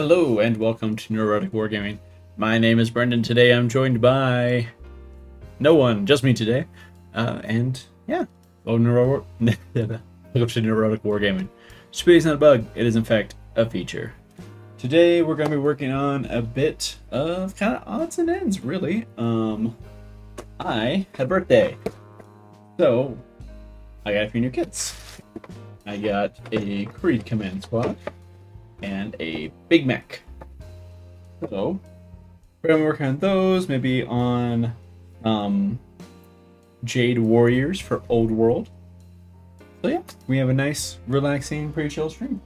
Hello and welcome to Neuro-Heretical Wargaming. My name is Brenden. Today I'm joined by no one, just me today. Welcome to Neuro-Heretical Wargaming. Stupidity is not a bug, it is in fact a feature. Today we're going to be working on a bit of kind of odds and ends, really. I had a birthday, so I got a few new kits. I got a Krieg Command Squad and a Big Mek. So we're gonna work on those, maybe on Jade Warriors for Old World. So yeah, we have a nice, relaxing, pretty chill stream.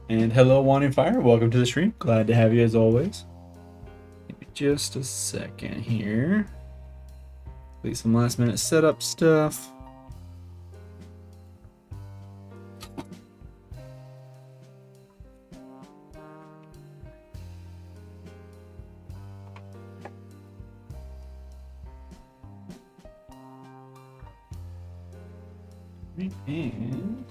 And hello, Wanting Fire, welcome to the stream. Glad to have you as always. Give me just a second here. Please, some last minute setup stuff. And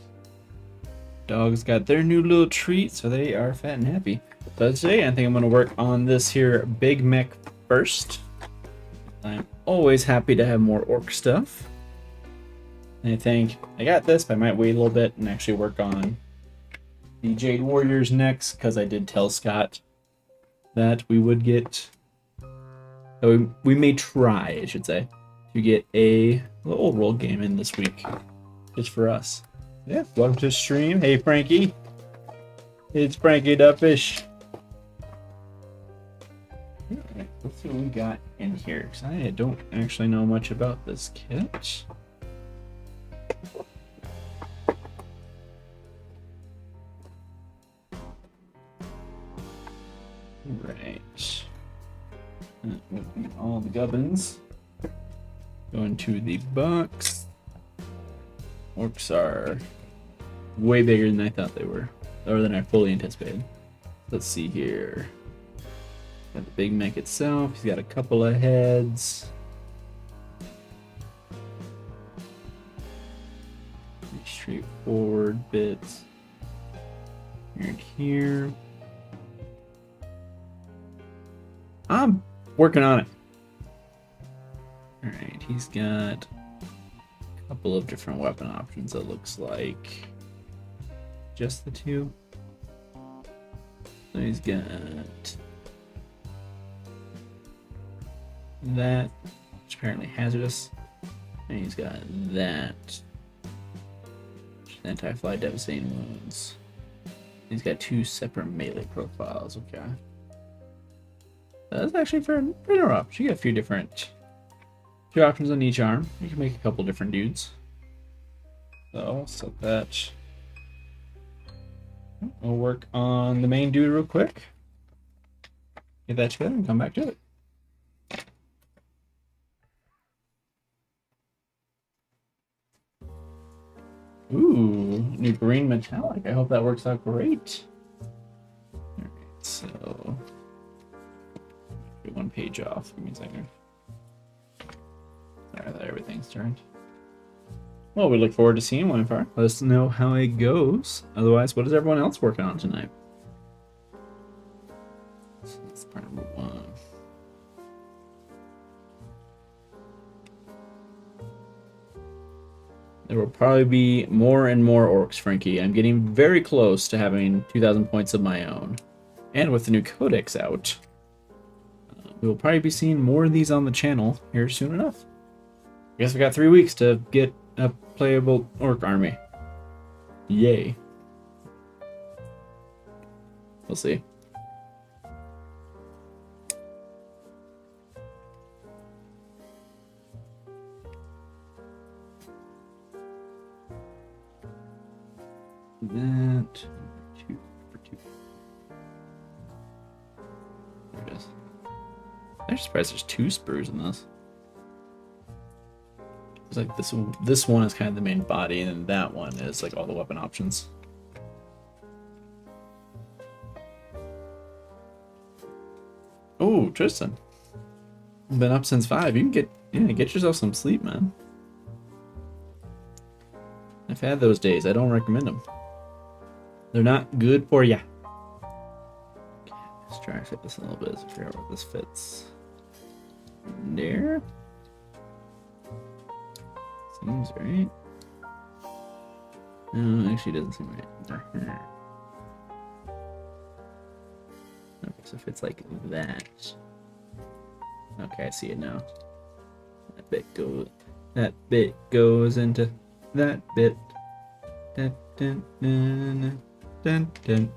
dogs got their new little treat, so they are fat and happy. So today I think I'm going to work on this here Big Mek first. I'm always happy to have more orc stuff. And I think I got this, but I might wait a little bit and actually work on the Jade Warriors next, because I did tell Scott that we would get, we may try, I should say, to get a little old world game in this week. Just for us. Yeah, welcome to the stream. Hey, Frankie. It's Frankie Duffish. Alright, let's see what we got in here, because I don't actually know much about this kit. Right. That would be all the gubbins. Going to the box. Orcs are way bigger than I thought they were, or than I fully anticipated. Let's see here. Got the Big Mek itself. He's got a couple of heads. Pretty straightforward bits. Right here. I'm working on it. All right, he's got couple of different weapon options. It looks like just the two. So he's got that, which apparently hazardous, and he's got that, anti-fly devastating wounds. He's got two separate melee profiles. Okay, that's actually pretty rough. You get a few different. Two options on each arm. You can make a couple different dudes. So I'll set that. We'll work on the main dude real quick. Get that together and come back to it. Ooh, new green metallic. I hope that works out great. Alright, so get one page off. Give me a second. Sorry, I thought everything's turned. Well, we look forward to seeing one far. Let us know how it goes. Otherwise, what is everyone else working on tonight? So that's part number one. There will probably be more and more orcs, Frankie. I'm getting very close to having 2,000 points of my own. And with the new codex out, we will probably be seeing more of these on the channel here soon enough. I guess we got 3 weeks to get a playable orc army. Yay. We'll see. That. Two. There it is. I'm surprised there's two spurs in this. It's like this one is kind of the main body, and then that one is like all the weapon options. Oh, Tristan. Been up since 5. You can get yourself some sleep, man. I've had those days. I don't recommend them. They're not good for ya. Okay, let's try to fit this a little bit to figure out where this fits. There. Seems right. No, actually it doesn't seem right. Okay, so if it's like that. Okay, I see it now. That bit goes into that bit. Dun, dun, dun, dun, dun.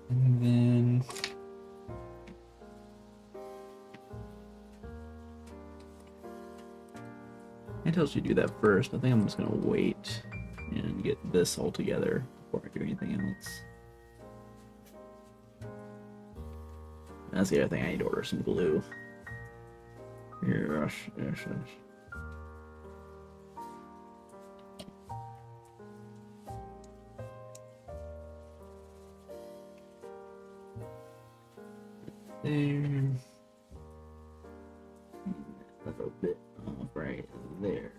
And then I told you to do that first. I think I'm just gonna wait and get this all together before I do anything else. That's the other thing. I need to order some glue. Yes. There. A little bit off right there.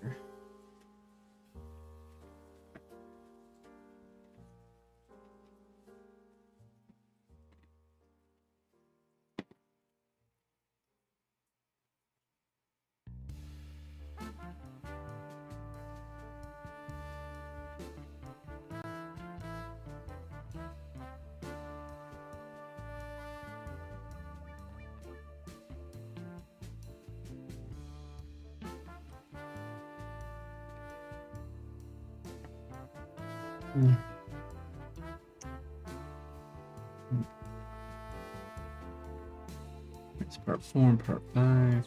It's part 4 and part 5.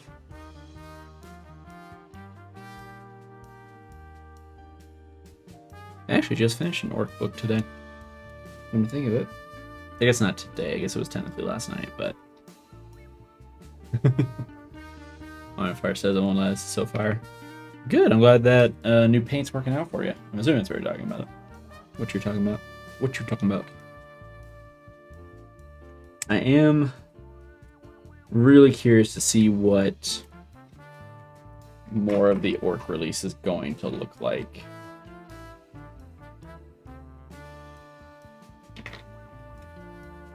I actually just finished an Ork book today. When you think of it. I guess not today, I guess it was technically last night, but on fire says it won't last so far. Good, I'm glad that new paint's working out for you. I'm assuming that's what you're talking about. What you're talking about. What you're talking about. I am really curious to see what more of the Ork release is going to look like.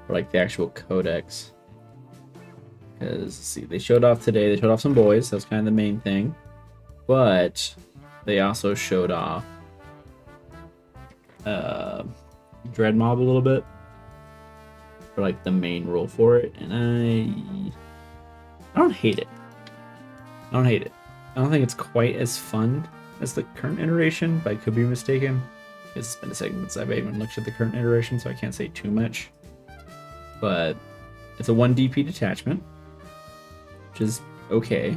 Or like the actual codex. Because, let's see, they showed off today, they showed off some boys, that's kind of the main thing. But they also showed off Dread Mob a little bit. For like the main rule for it, and I don't hate it. I don't hate it. I don't think it's quite as fun as the current iteration, but I could be mistaken. It's been a second since I've even looked at the current iteration, so I can't say too much. But it's a 1 DP detachment, which is okay.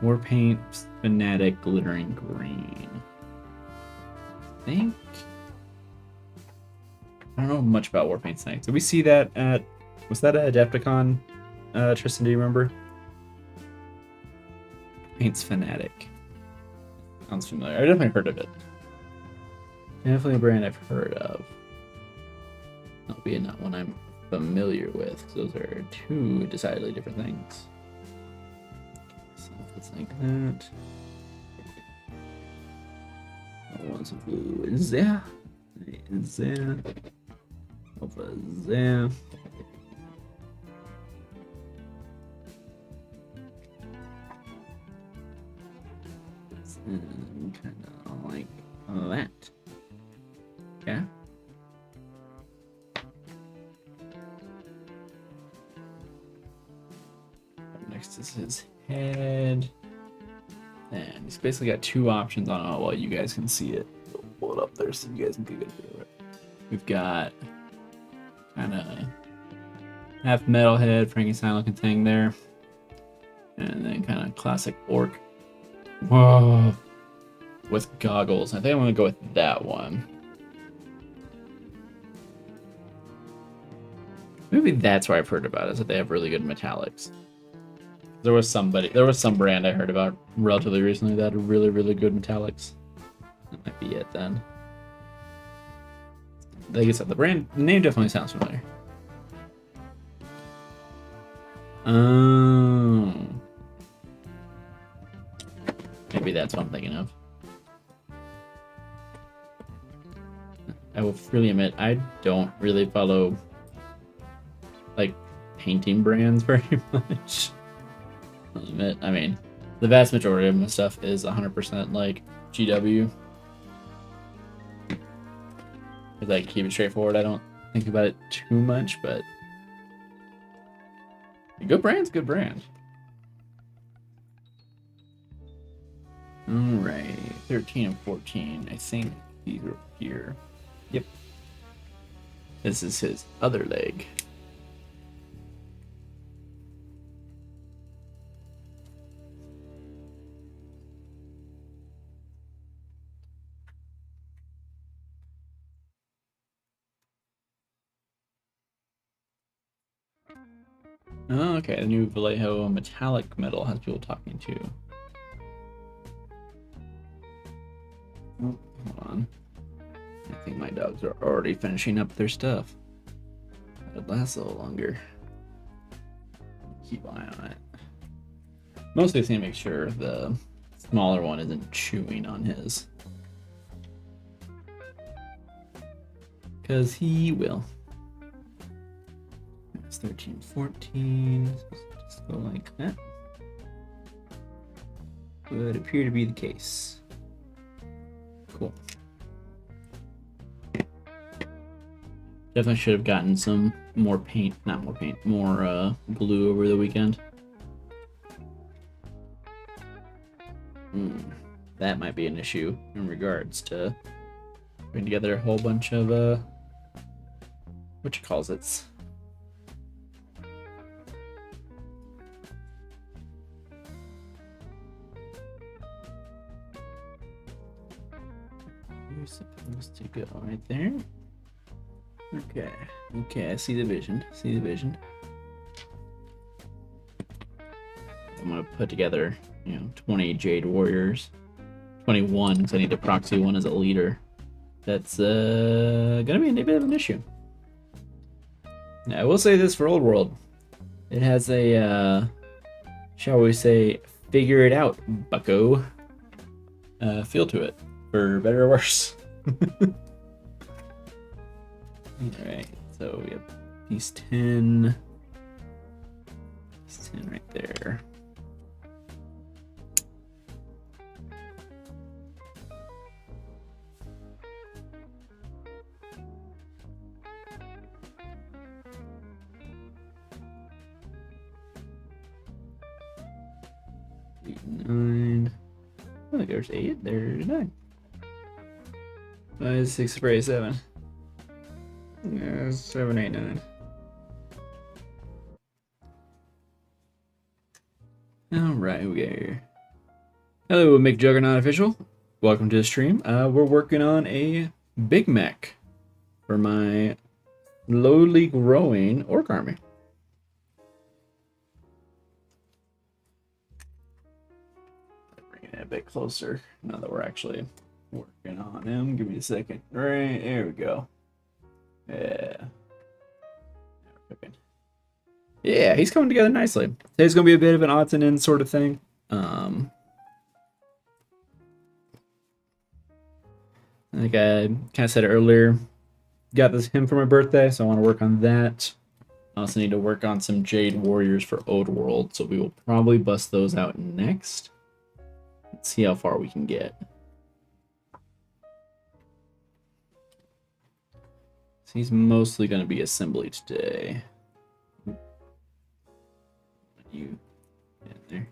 Warpaint, Fanatic, Glittering Green. I think I don't know much about Warpaint tonight. Did we see that at was that at Adepticon? Tristan, do you remember? Paint's Fanatic. Sounds familiar. I definitely heard of it. Definitely a brand I've heard of. Albeit not one I'm familiar with, because those are two decidedly different things. So if it's like that. Once blue is there. Is there. Over there. Kind of like that. Yeah. Next is his head. And he's basically got two options on it. Well, you guys can see it. We'll pull it up there so you guys can get through it. We've got kind of half metal head, Frankenstein looking thing there. And then kind of classic orc. Whoa. With goggles. I think I'm going to go with that one. Maybe that's where I've heard about it, is that they have really good metallics. There was some brand I heard about relatively recently that had really, really good metallics. That might be it then. Like I said, the name definitely sounds familiar. Maybe that's what I'm thinking of. I will freely admit, I don't really follow, like, painting brands very much. I'll admit, I mean, the vast majority of my stuff is 100% like GW. Because I keep it straightforward. I don't think about it too much, but a good brand's a good brand. Alright, 13 and 14. I think these are here. Yep. This is his other leg. Oh, okay, the new Vallejo metallic metal has people talking to. Oh, hold on. I think my dogs are already finishing up their stuff. It'll last a little longer. Keep an eye on it. Mostly it's gonna make sure the smaller one isn't chewing on his. Because he will. It's 13, 14. Just go like that. Would appear to be the case. Cool. Definitely should have gotten some more paint, not more paint, more glue over the weekend. That might be an issue in regards to putting together a whole bunch of what you calls it. You're supposed to go right there. Okay. Okay, I see the vision. See the vision. I'm gonna put together, 20 Jade Warriors. 21, because I need to proxy one as a leader. That's gonna be a bit of an issue. Now, I will say this for Old World. It has a, shall we say, figure it out, bucko, feel to it, for better or worse. Alright, so we have piece 10. Piece 10 right there. Nine. Oh, there's 8. There's 9. 5, 6, 3, 7. Yeah, 7, 8, 9. Alright, we got here. Hello, Mick Juggernaut Official. Welcome to the stream. We're working on a Big Mek for my slowly growing Ork army. Bring it a bit closer now that we're actually working on him. Give me a second. Right, there we go. Yeah. Yeah, he's coming together nicely. Today's gonna be a bit of an odds and ends sort of thing. Like I kind of said earlier, got him for my birthday, so I want to work on that. I also need to work on some Jade Warriors for Old World, so we will probably bust those out next. Let's see how far we can get. So he's mostly going to be assembly today. You in there.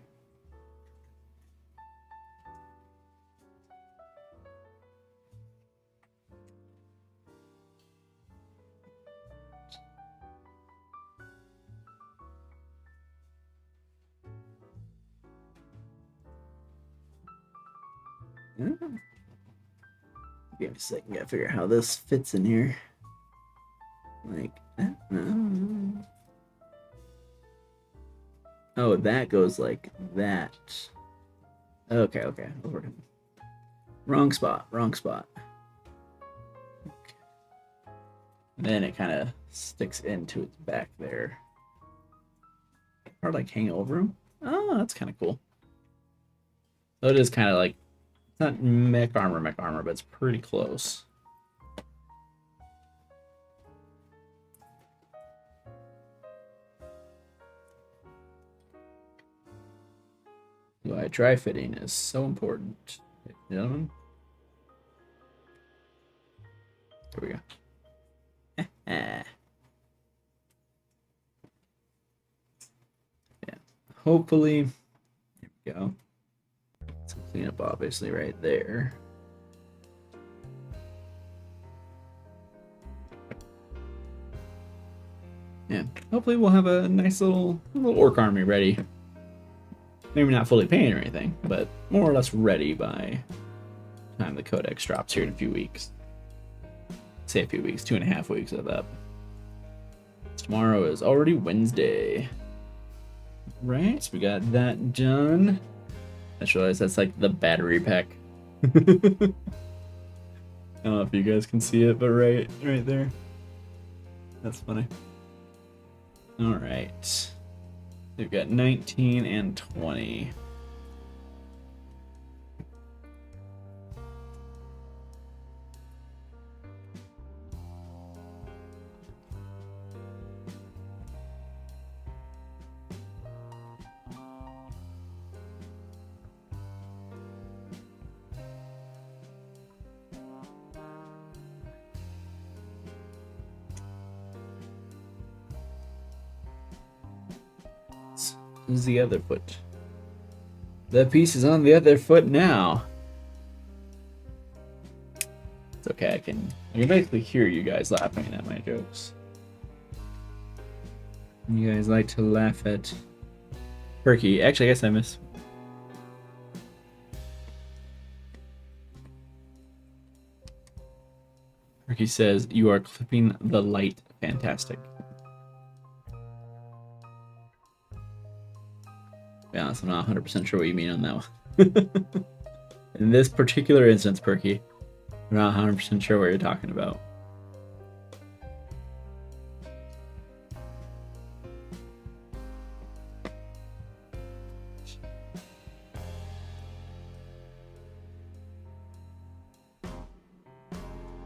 Give me a second, gotta figure out how this fits in here. Like that. Oh, that goes like that. Okay, okay. Wrong spot, wrong spot. Okay. Then it kind of sticks into its back there. Or like hang over him. Oh, that's kind of cool. So it is kind of like, it's not mech armor, but it's pretty close. Why dry fitting is so important, gentlemen. Here we go. Yeah. Hopefully, there we go. Some cleanup, obviously, right there. Yeah, hopefully we'll have a nice little orc army ready. Maybe not fully painted or anything, but more or less ready by the time the codex drops here in a few weeks. Say a few weeks, 2.5 weeks of that. Tomorrow is already Wednesday. Right, so we got that done. I just realized that's like the battery pack. I don't know if you guys can see it, but right there. That's funny. All right. We've got 19 and 20. Is the other foot. The piece is on the other foot now. It's okay, I can basically hear you guys laughing at my jokes. You guys like to laugh at Perky. Actually, I guess I miss. Perky says, you are clipping the light. Fantastic. To be honest, I'm not 100% sure what you mean on that one. In this particular instance, Perky, I'm not 100% sure what you're talking about.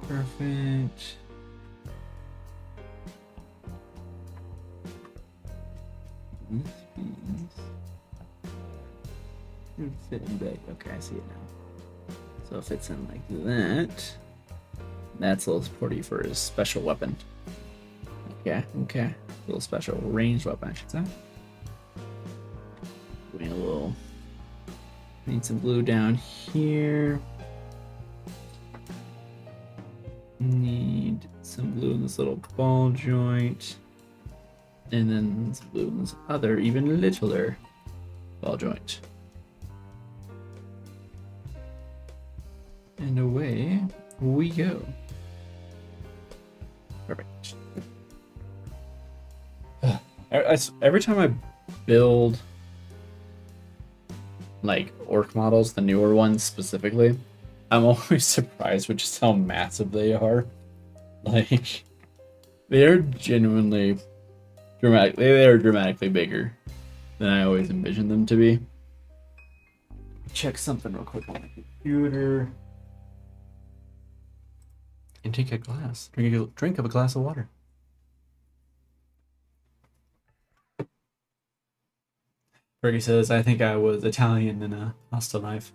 Perfect. Fit in big. Okay, I see it now. So if it's in like that, that's a little sporty for his special weapon. Okay. A little special ranged weapon, I should say. Doing a little. Need some glue down here. Need some glue in this little ball joint. And then some glue in this other, even littler ball joint. And away we go. Perfect. Every time I build like orc models, the newer ones specifically, I'm always surprised with just how massive they are. Like, they're genuinely dramatic. They are dramatically bigger than I always envisioned them to be. Check something real quick on my computer. And take a glass. Drink of a glass of water. Bergie says, I think I was Italian in a hostile life.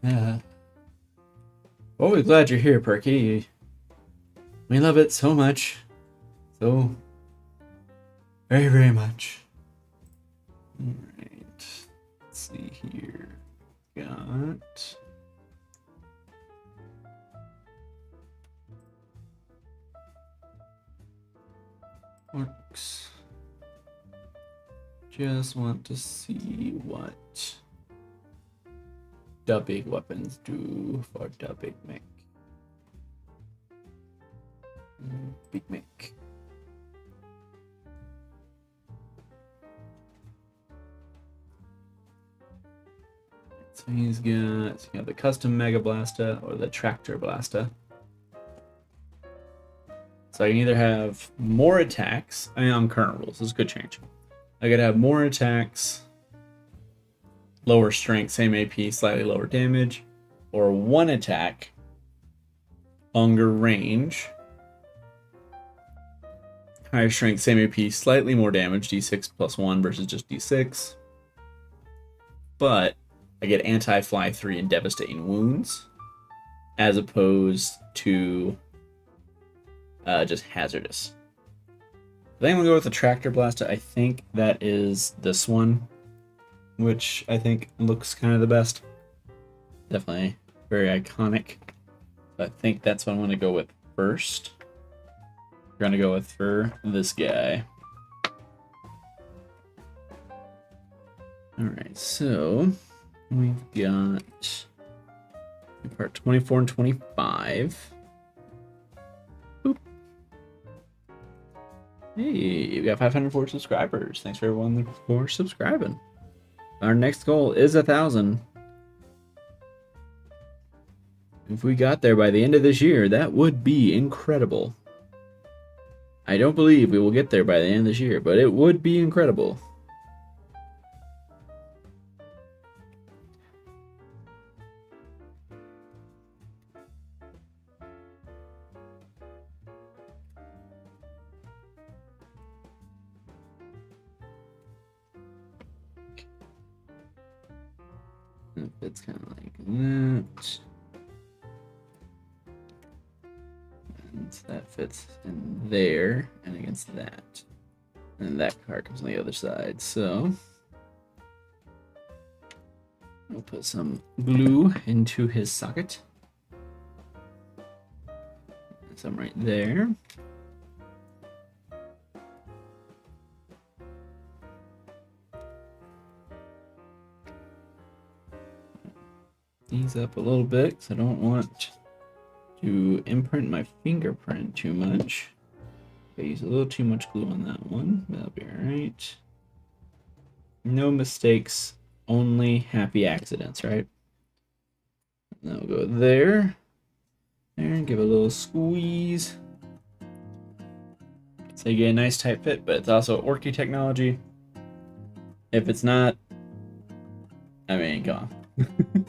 Yeah. Well, we're glad you're here, Perky. We love it so much. So very, very much. Alright. Let's see here. Got orcs. Just want to see what the big weapons do for the Big Mek. Big Mek. So he's got the custom Mega Blasta or the Tractor Blasta. So I can either have more attacks. I mean, on current rules, this could change. I could have more attacks lower strength, same AP, slightly lower damage, or 1 attack, longer range, higher strength, same AP, slightly more damage, d6 plus 1 versus just d6, but I get anti-fly 3 and devastating wounds, as opposed to just hazardous. I think I'm gonna go with the tractor blaster. I think that is this one, which I think looks kind of the best. Definitely very iconic. I think that's what I'm gonna go with first. We're gonna go with for this guy. All right, so we've got part 24 and 25. Boop. Hey, we got 504 subscribers. Thanks for everyone for subscribing. Our next goal is 1,000. If we got there by the end of this year, that would be incredible. I don't believe we will get there by the end of this year, but it would be incredible. It's kind of like that. And that fits in there and against that. And that card comes on the other side. So we'll put some glue into his socket. Some right there. These up a little bit because I don't want to imprint my fingerprint too much. I use a little too much glue on that one. That'll be alright. No mistakes, only happy accidents, right? And then we'll go there. There, and give it a little squeeze. So you get a nice tight fit, but it's also Orky technology. If it's not, I mean, come on.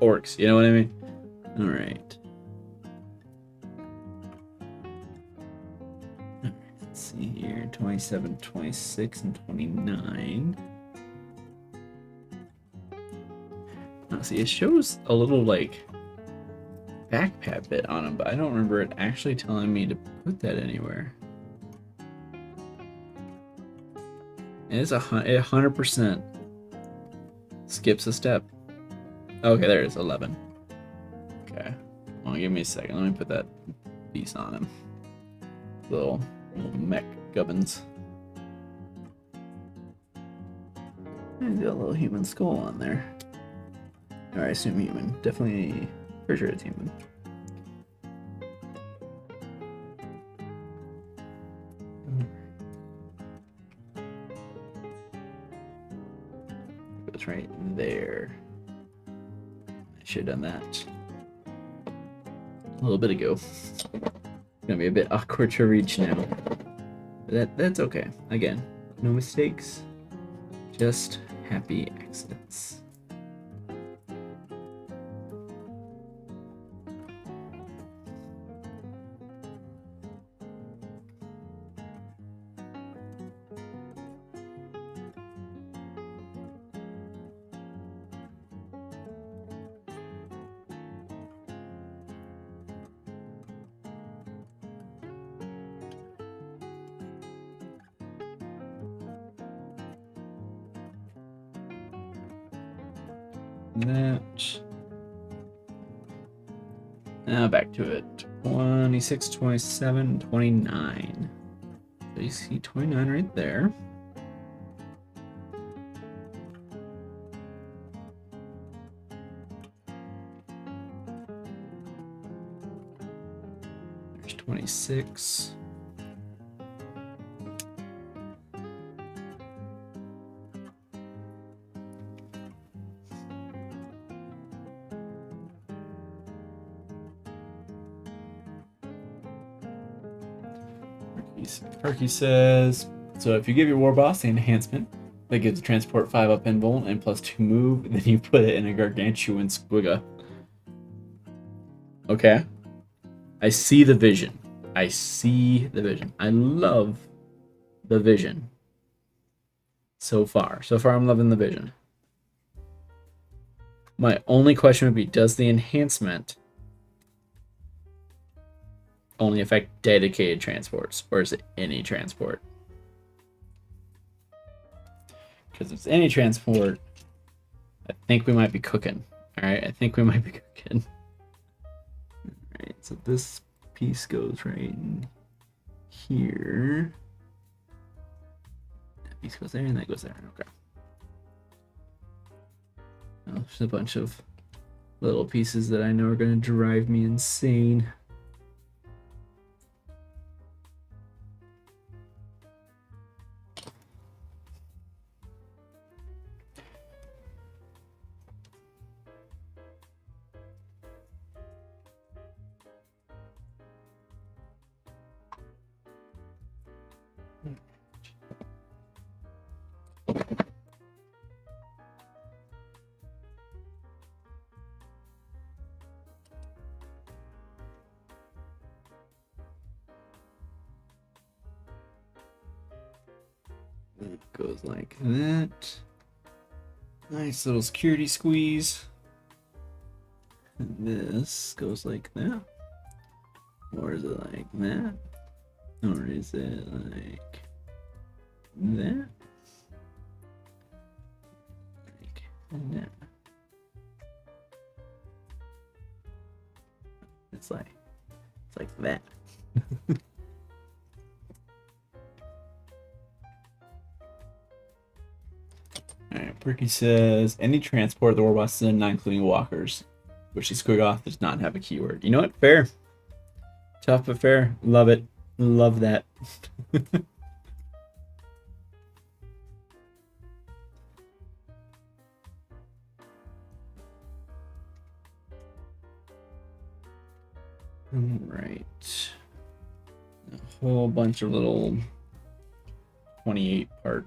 Orcs, you know what I mean? Alright. Let's see here. 27, 26, and 29. Now, see, it shows a little, like, backpack bit on him, but I don't remember it actually telling me to put that anywhere. And it's 100% skips a step. Okay, there it is, 11. Okay, well, give me a second. Let me put that piece on him. Little mech gubbins. He's got a little human skull on there. Or I assume human. Definitely, pretty sure it's human. It's right there. I should have done that a little bit ago. It's gonna be a bit awkward to reach now. But that's okay. Again, no mistakes, just happy accidents. That. Now back to it. 26, 27, 29. So you see 29 right there. There's 26. Perky says, so if you give your war boss the enhancement, That gives transport 5 up invuln and +2 move. Then you put it in a gargantuan squigga. Okay. I see the vision. I see the vision. I love the vision. So far. So far, I'm loving the vision. My only question would be, does the enhancement only affect dedicated transports, or is it any transport? Because if it's any transport, I think we might be cooking. Alright, I think we might be cooking. Alright, so this piece goes right in here. That piece goes there, and that goes there. Okay. Oh, there's a bunch of little pieces that I know are going to drive me insane. It goes like that. Nice little security squeeze. And this goes like that. Or is it like that? Or is it like that? Like that. It's like that. Alright, Perky says, any transport of the war boss is in, not including walkers, which the squig off does not have a keyword. You know what? Fair. Tough but fair. Love it. Love that. Alright. A whole bunch of little 28 part.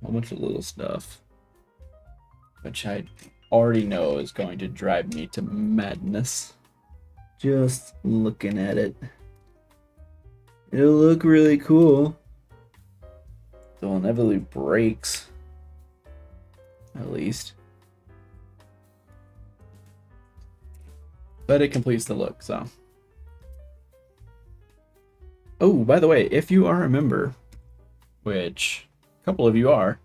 A bunch of little stuff. Which I already know is going to drive me to madness. Just looking at it. It'll look really cool. So it inevitably breaks. At least. But it completes the look, so. Oh, by the way, if you are a member, which a couple of you are,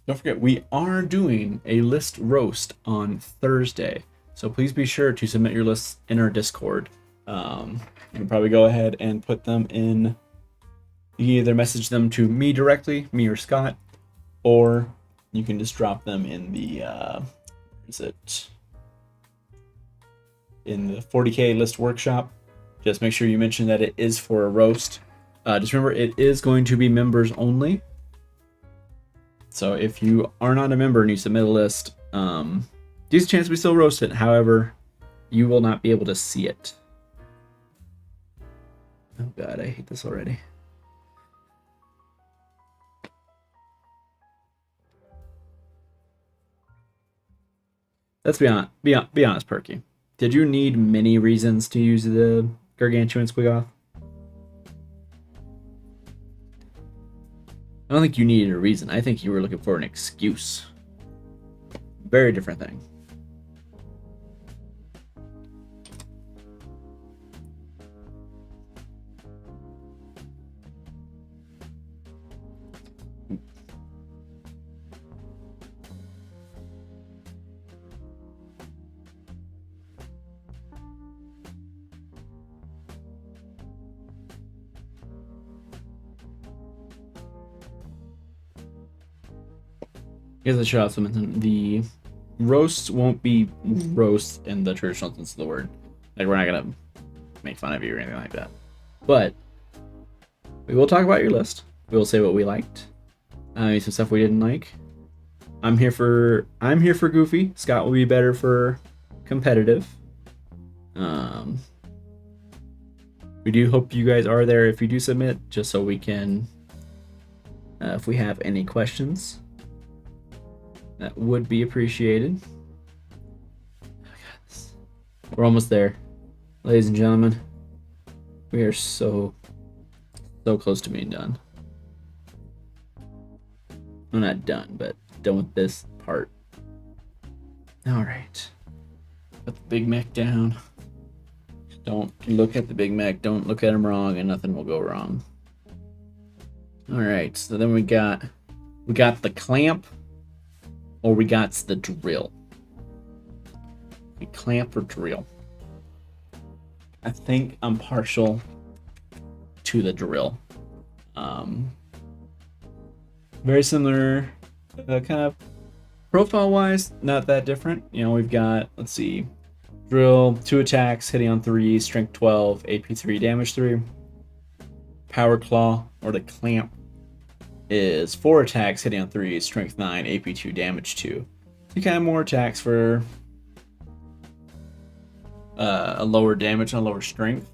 don't forget, we are doing a list roast on Thursday. So please be sure to submit your lists in our Discord. You can probably go ahead and put them in. You can either message them to me directly, me or Scott, or you can just drop them in the, in the 40K list workshop. Just make sure you mention that it is for a roast. Just remember, it is going to be members only. So if you are not a member and you submit a list, there's a chance we still roast it. However, you will not be able to see it. Oh god, I hate this already. Let's be honest, Perky. Did you need many reasons to use the gargantuan squig off? I don't think you needed a reason. I think you were looking for an excuse. Very different thing. Here's the shout out something. The roasts won't be roasts in the traditional sense of the word. Like, we're not gonna make fun of you or anything like that. But we will talk about your list. We will say what we liked. Some stuff we didn't like. I'm here for goofy. Scott will be better for competitive. We do hope you guys are there if you do submit, just so we can if we have any questions. That would be appreciated. We're almost there, ladies and gentlemen. We are so close to being done. Well, not done, but done with this part. All right. Put the Big Mek down. Don't look at the Big Mek. Don't look at him wrong, and nothing will go wrong. All right. So then we got the clamp, or we got the drill. We clamp or drill. I think I'm partial to the drill. Very similar, kind of profile-wise, not that different. You know, we've got, let's see, drill, 2 attacks, hitting on 3, strength 12, AP 3, damage 3. Power claw, or the clamp, is 4 attacks, hitting on 3, strength 9, AP 2, damage 2. So kind of more attacks for a lower damage and a lower strength.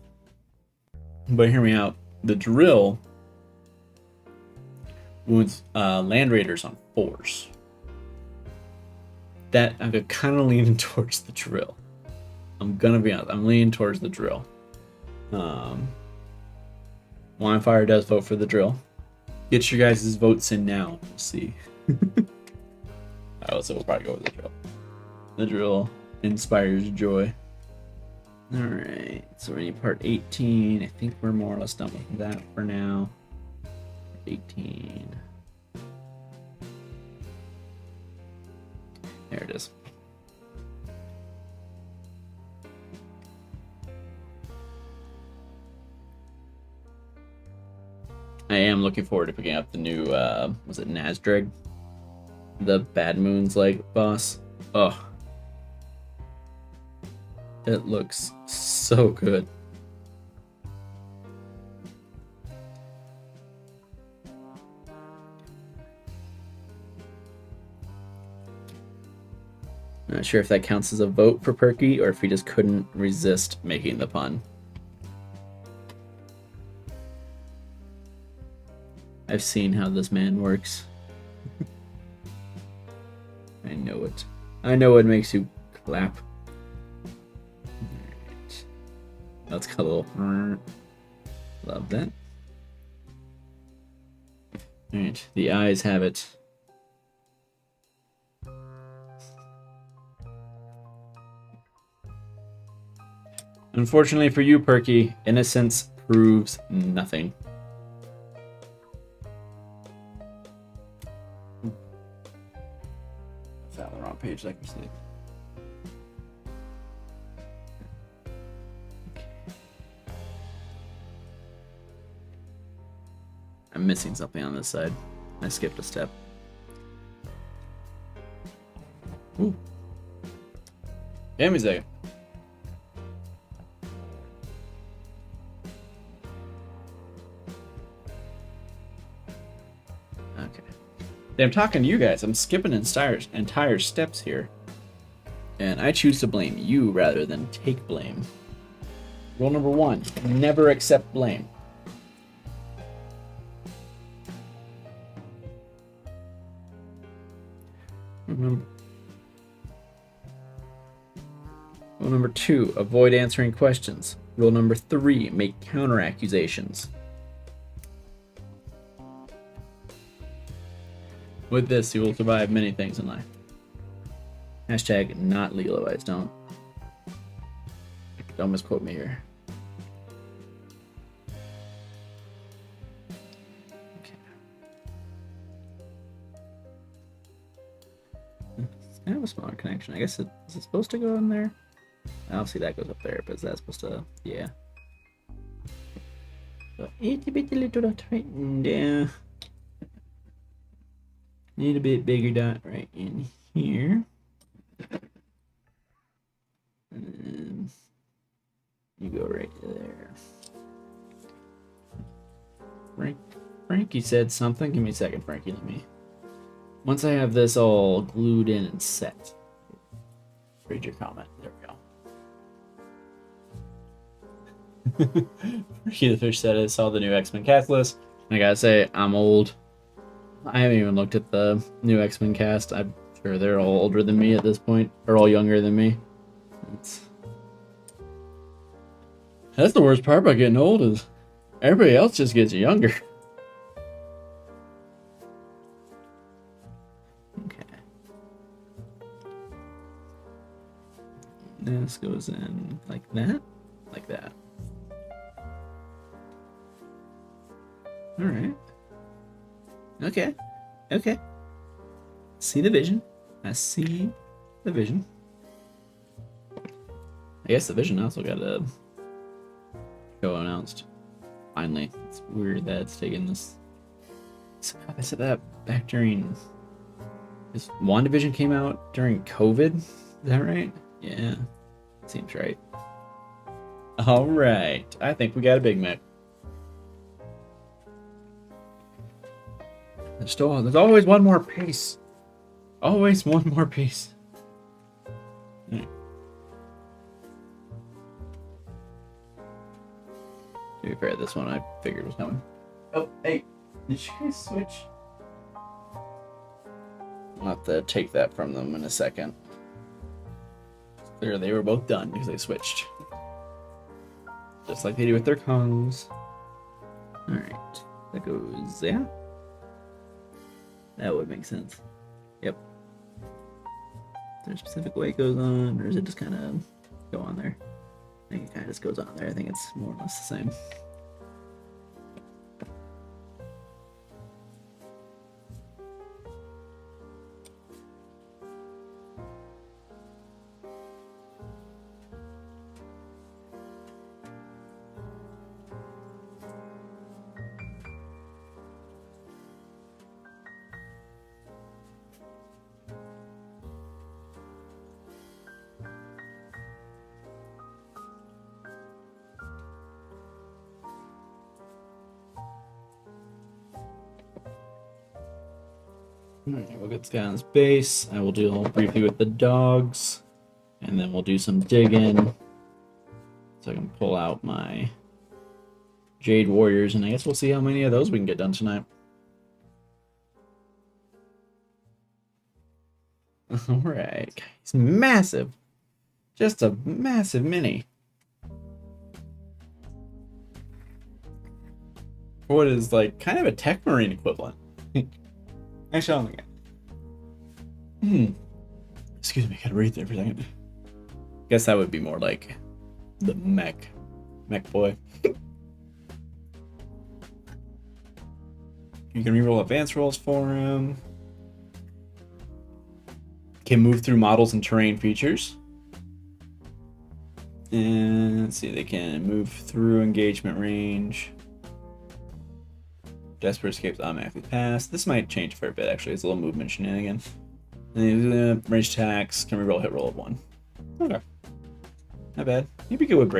But hear me out. The drill wounds land raiders on 4s. That I'm kind of leaning towards the drill. I'm gonna be honest. I'm leaning towards the drill. Wildfire does vote for the drill. Get your guys' votes in now. We'll see. I also will probably go with the drill. The drill inspires joy. Alright, so we need part 18. I think we're more or less done with that for now. 18. There it is. I am looking forward to picking up the new, was it Nazdreg? The Bad Moon's like boss. Oh. It looks so good. Not sure if that counts as a vote for Perky or if he just couldn't resist making the pun. I've seen how this man works. I know it. I know what makes you clap. Alright. That's got a little... Love that. Alright, the eyes have it. Unfortunately for you, Perky, innocence proves nothing. That's on the wrong page, I can see. Okay. I'm missing something on this side. I skipped a step. Ooh. Give me a second. I'm talking to you guys. I'm skipping entire steps here. And I choose to blame you rather than take blame. Rule number 1, never accept blame. Rule number 2, avoid answering questions. Rule number 3, make counter accusations. With this, you will survive many things in life. Hashtag not legal advice. Don't misquote me here. Okay. It's kind of a smaller connection. I guess is it supposed to go in there? Obviously that goes up there, but is that supposed to? Yeah. So itty bitty little dot right there. Need a bit bigger dot right in here. And you go right there. Frankie said something. Give me a second, Frankie. Once I have this all glued in and set. Read your comment. There we go. Frankie the Fish said I saw the new X-Men cast list. I gotta say, I'm old. I haven't even looked at the new X-Men cast. I'm sure they're all older than me at this point, or all younger than me. That's the worst part about getting old is everybody else just gets younger. Okay. This goes in like that, like that. All right. Okay. Okay. See the vision. I see the vision. I guess the vision also got a show announced. Finally. It's weird that it's taken this. I said that back during. This WandaVision came out during COVID. Is that right? Yeah. Seems right. Alright. I think we got a Big Mek. There's always one more piece. Always one more piece. Right. To be fair, this one I figured was coming. Oh, hey. Did you guys switch? I'll have to take that from them in a second. Clear, they were both done because they switched. Just like they do with their Kongs. Alright. That goes there. That would make sense. Yep. Is there a specific way it goes on, or does it just kind of go on there? I think it kind of just goes on there. I think it's more or less the same. Alright, we'll get this guy on his base. I will deal briefly with the dogs. And then we'll do some digging. So I can pull out my Jade Warriors. And I guess we'll see how many of those we can get done tonight. Alright. He's massive. Just a massive mini. What is like kind of a Tech Marine equivalent. Actually, I don't think excuse me, gotta breathe there for a second. Guess that would be more like the mech boy. You can reroll advanced rolls for him. Can move through models and terrain features. And let's see, they can move through engagement range. Desperate escapes automatically pass. This might change for a bit, actually. It's a little movement shenanigan. And the range attacks can reroll hit roll of 1. Okay. Not bad. He'd be good with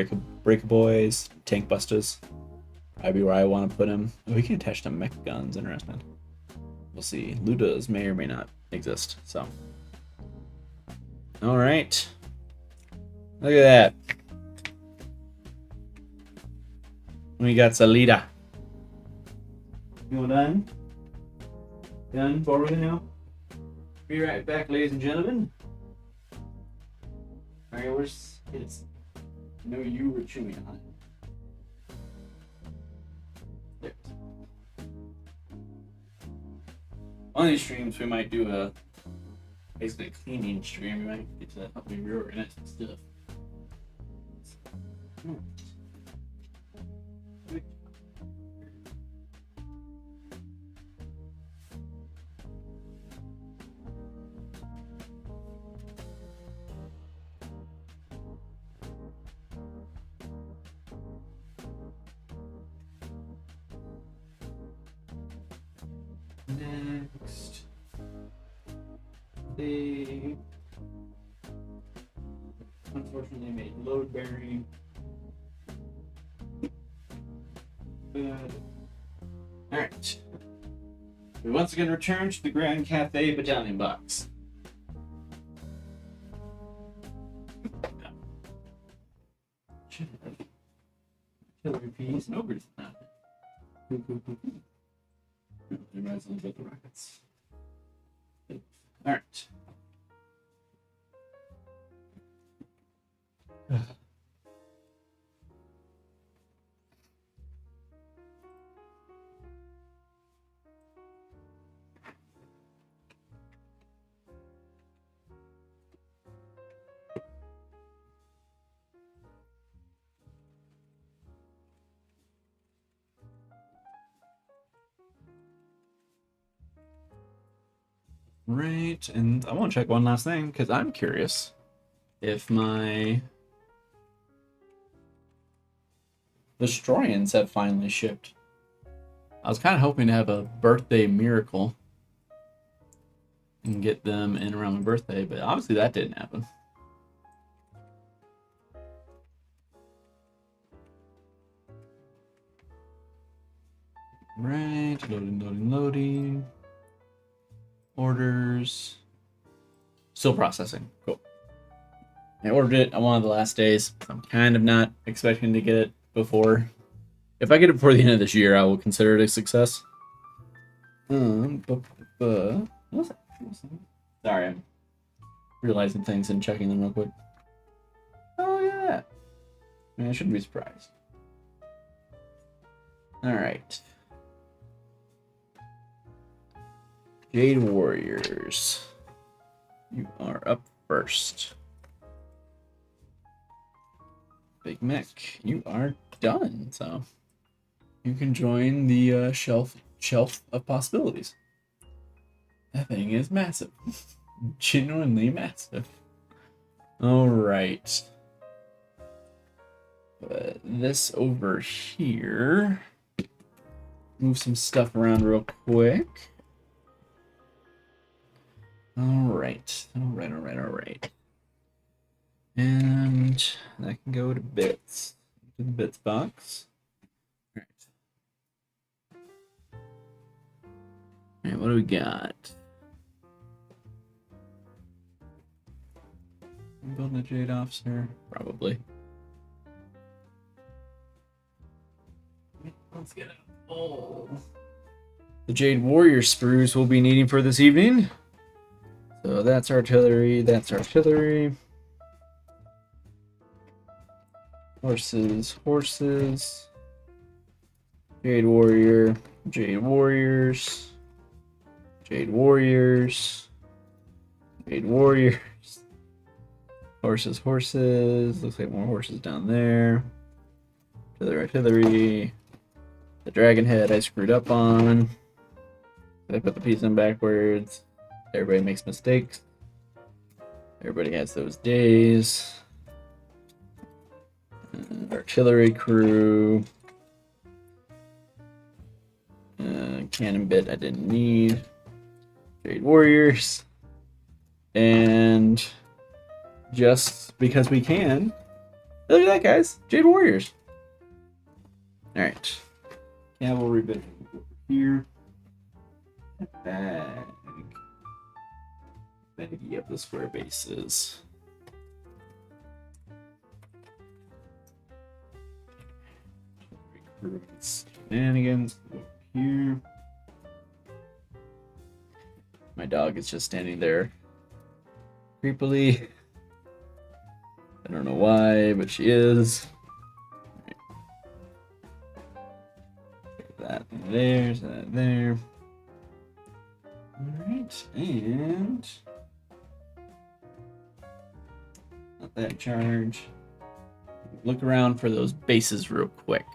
break boys, tank busters. Probably where I want to put him. Oh, he can attach to mech guns. Interesting. We'll see. Ludas may or may not exist, so. Alright. Look at that. We got Salida. You done? Done? Forward now? Be right back, ladies and gentlemen. Alright, where's his? I know you were chewing on it. There. On these streams, we might do a basically a cleaning stream. We might get to help me reorganize some stuff. Next, they unfortunately made load bearing. Good. Alright. We once again return to the Grand Cafe Battalion box. Artillery piece and ogres. Everybody's on the rockets. All right. Right, and I want to check one last thing because I'm curious if my Destroyans have finally shipped. I was kind of hoping to have a birthday miracle and get them in around my birthday, but obviously that didn't happen. Right, loading. Orders. Still processing. Cool. I ordered it on one of the last days. I'm kind of not expecting to get it before. If I get it before the end of this year, I will consider it a success. Sorry, I'm realizing things and checking them real quick. Oh, yeah. I mean, I shouldn't be surprised. All right. Jade Warriors. You are up first. Big Mek, you are done, so you can join the shelf of possibilities. That thing is massive. Genuinely massive. Alright. This over here. Move some stuff around real quick. Alright. And that can go to bits. To the bits box. Alright, what do we got? I'm building a Jade Officer? Probably. Let's get it. Oh. The Jade Warrior sprues we'll be needing for this evening. So that's artillery, Horses. Jade Warrior, Jade Warriors. Jade Warriors. Horses. Looks like more horses down there. Artillery. The dragon head I screwed up on. I put the piece in backwards. Everybody makes mistakes. Everybody has those days. Artillery crew. Cannon bit I didn't need. Jade Warriors. And just because we can. Look at that, guys. Jade Warriors. Alright. Cavalry bit over here. Baggy of the square bases. Shenanigans over here. My dog is just standing there creepily. I don't know why, but she is. That there. Alright, and let that charge. Look around for those bases real quick.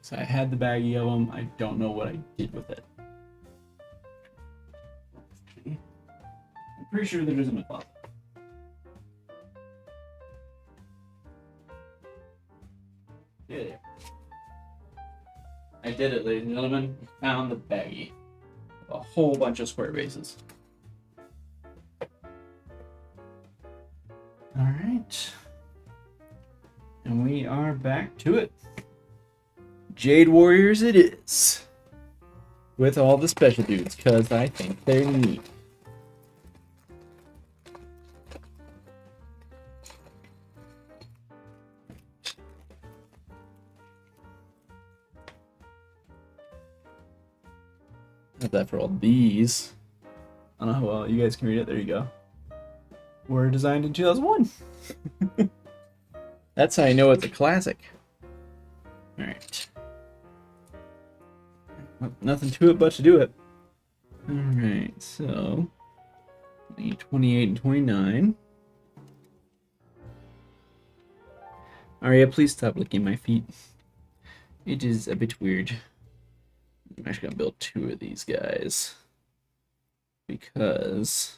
So I had the baggie of them. I don't know what I did with it. I'm pretty sure there isn't a closet. Yeah. I did it, ladies and gentlemen. Found the baggie. A whole bunch of square bases. Alright. And we are back to it. Jade Warriors it is. With all the special dudes, because I think they're neat. have that for all these. I don't know how well you guys can read it. There you go. Were designed in 2001. That's how you know it's a classic. Alright. Well, nothing to it but to do it. Alright, so 28 and 29. Aria, please stop licking my feet. It is a bit weird. I'm actually gonna build 2 of these guys because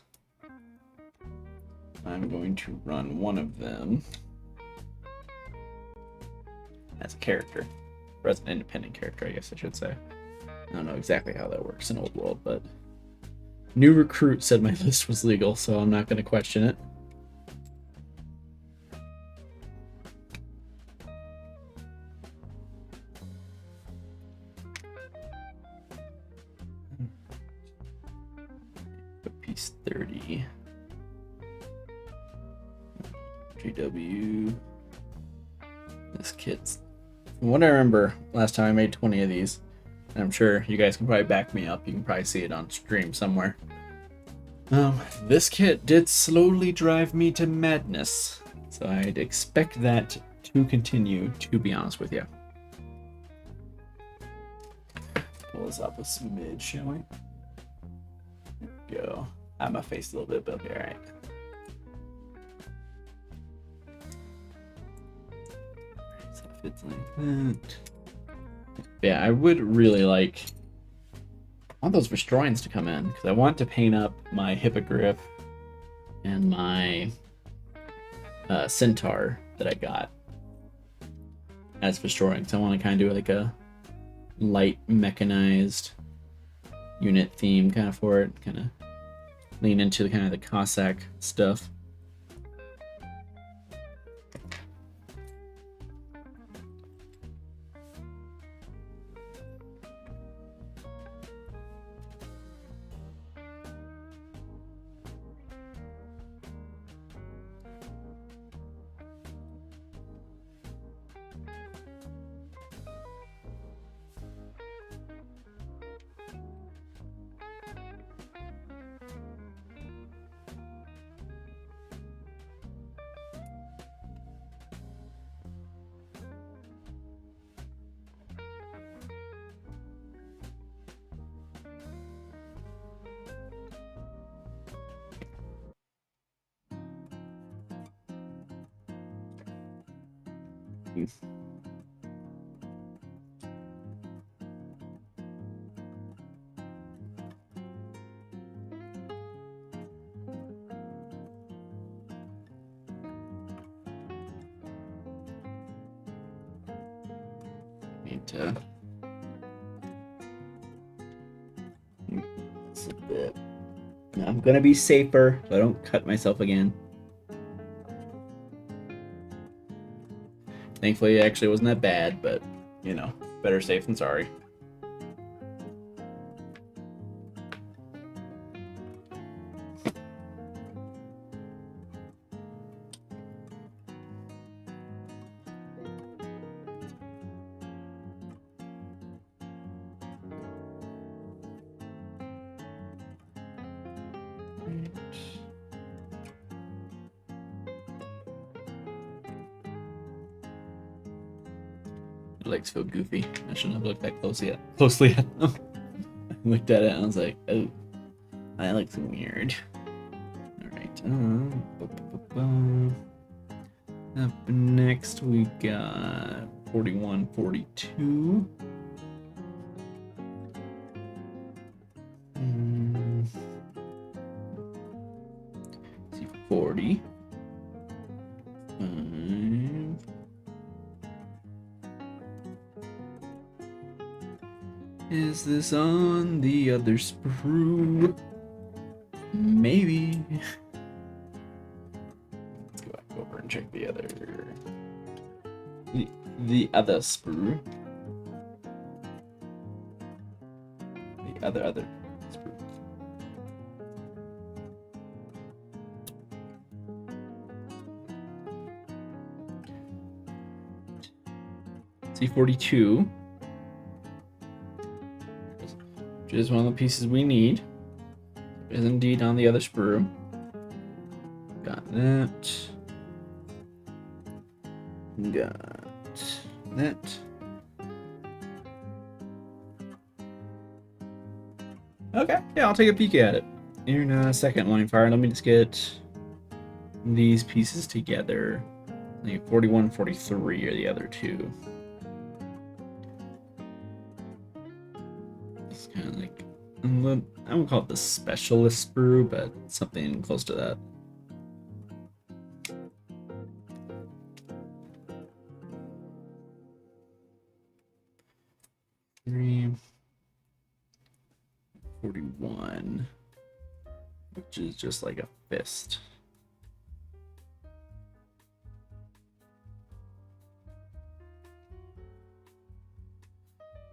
I'm going to run one of them as a character, or as an independent character, I guess I should say. I don't know exactly how that works in Old World, but new recruit said my list was legal, so I'm not going to question it. Piece 30. GW. This kit's, from what I remember, last time I made 20 of these, and I'm sure you guys can probably back me up. You can probably see it on stream somewhere. This kit did slowly drive me to madness, so I'd expect that to continue, to be honest with you. Pull this up a smidge, shall we? There we go. I have my face a little bit, but okay, alright. So it fits like that. Yeah, I would really like, I want those Vestroyans to come in, because I want to paint up my Hippogriff and my Centaur that I got as Vestroyans. I want to kind of do like a light mechanized unit theme kind of for it, kind of lean into the kind of the Cossack stuff. Need to a bit. I'm gonna be safer so I don't cut myself again. Thankfully, it actually wasn't that bad, but you know, better safe than sorry. Legs feel goofy. I shouldn't have looked that closely at them. I looked at it and I was like, oh, that looks weird. Alright. Up next we got 41, 42. 40. Is this on the other sprue? Maybe. Let's go back over and check the other sprue. The other sprue. C42. is one of the pieces we need. It is indeed on the other sprue. Got that. Got that. Okay, yeah, I'll take a peek at it. Here in a second, line fire. Let me just get these pieces together. I think 41, 43 are the other two. It's kind of like, I won't call it the specialist sprue, but something close to that. Three, 41, which is just like a fist.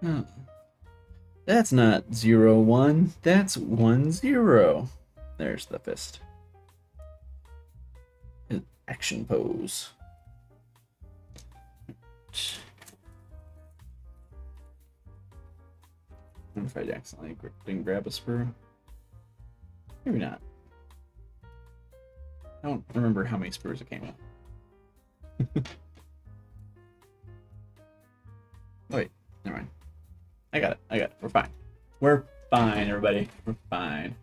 Oh. That's not 0, 1. That's 1, 0. There's the fist. Action pose. I wonder if I accidentally didn't grab a sprue. Maybe not. I don't remember how many sprues it came with. Oh, wait, never mind. I got it. We're fine. We're fine, everybody. We're fine.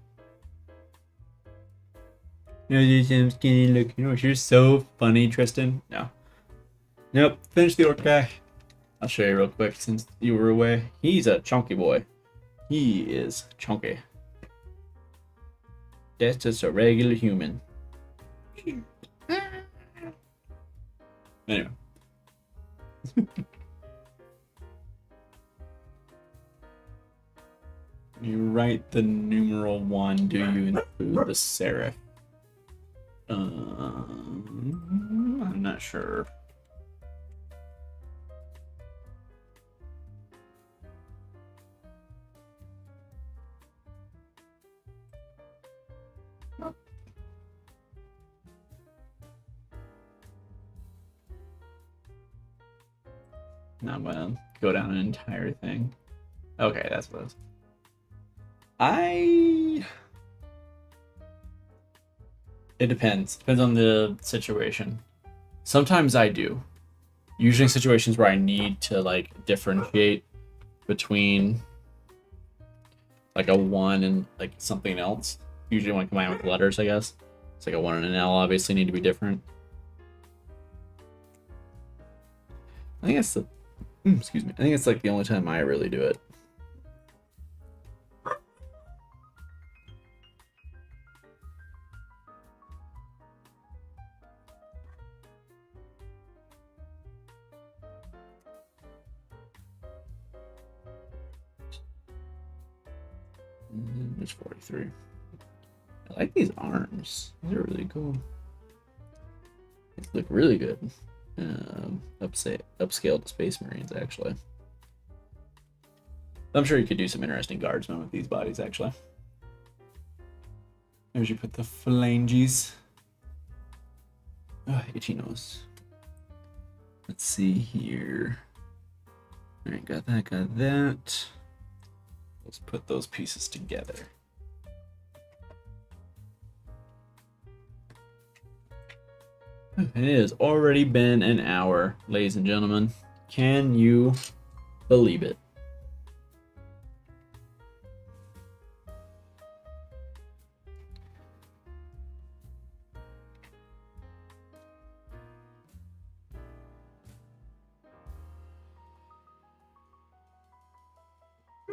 No, I'm skinny look. You know, you're so funny, Tristan. No. Nope. Finish the orc guy. I'll show you real quick since you were away. He's a chunky boy. He is chunky. That's just a regular human. Anyway. You write the numeral 1, do you include the serif? I'm not sure. Now I'm gonna go down an entire thing. Okay, that's what it is. It depends. Depends on the situation. Sometimes I do. Usually in situations where I need to like differentiate between like a 1 and like something else. Usually when I combine with letters, I guess. It's like a 1 and an L obviously need to be different. I think it's the excuse me. I think it's like the only time I really do it. There's 43. I like these arms. These are really cool. They look really good. Upscaled Space Marines, actually. I'm sure you could do some interesting guardsmen with these bodies, actually. There's you put the phalanges. Oh, itchy nose. Let's see here. Alright, got that. Let's put those pieces together. It has already been an hour, ladies and gentlemen. Can you believe it?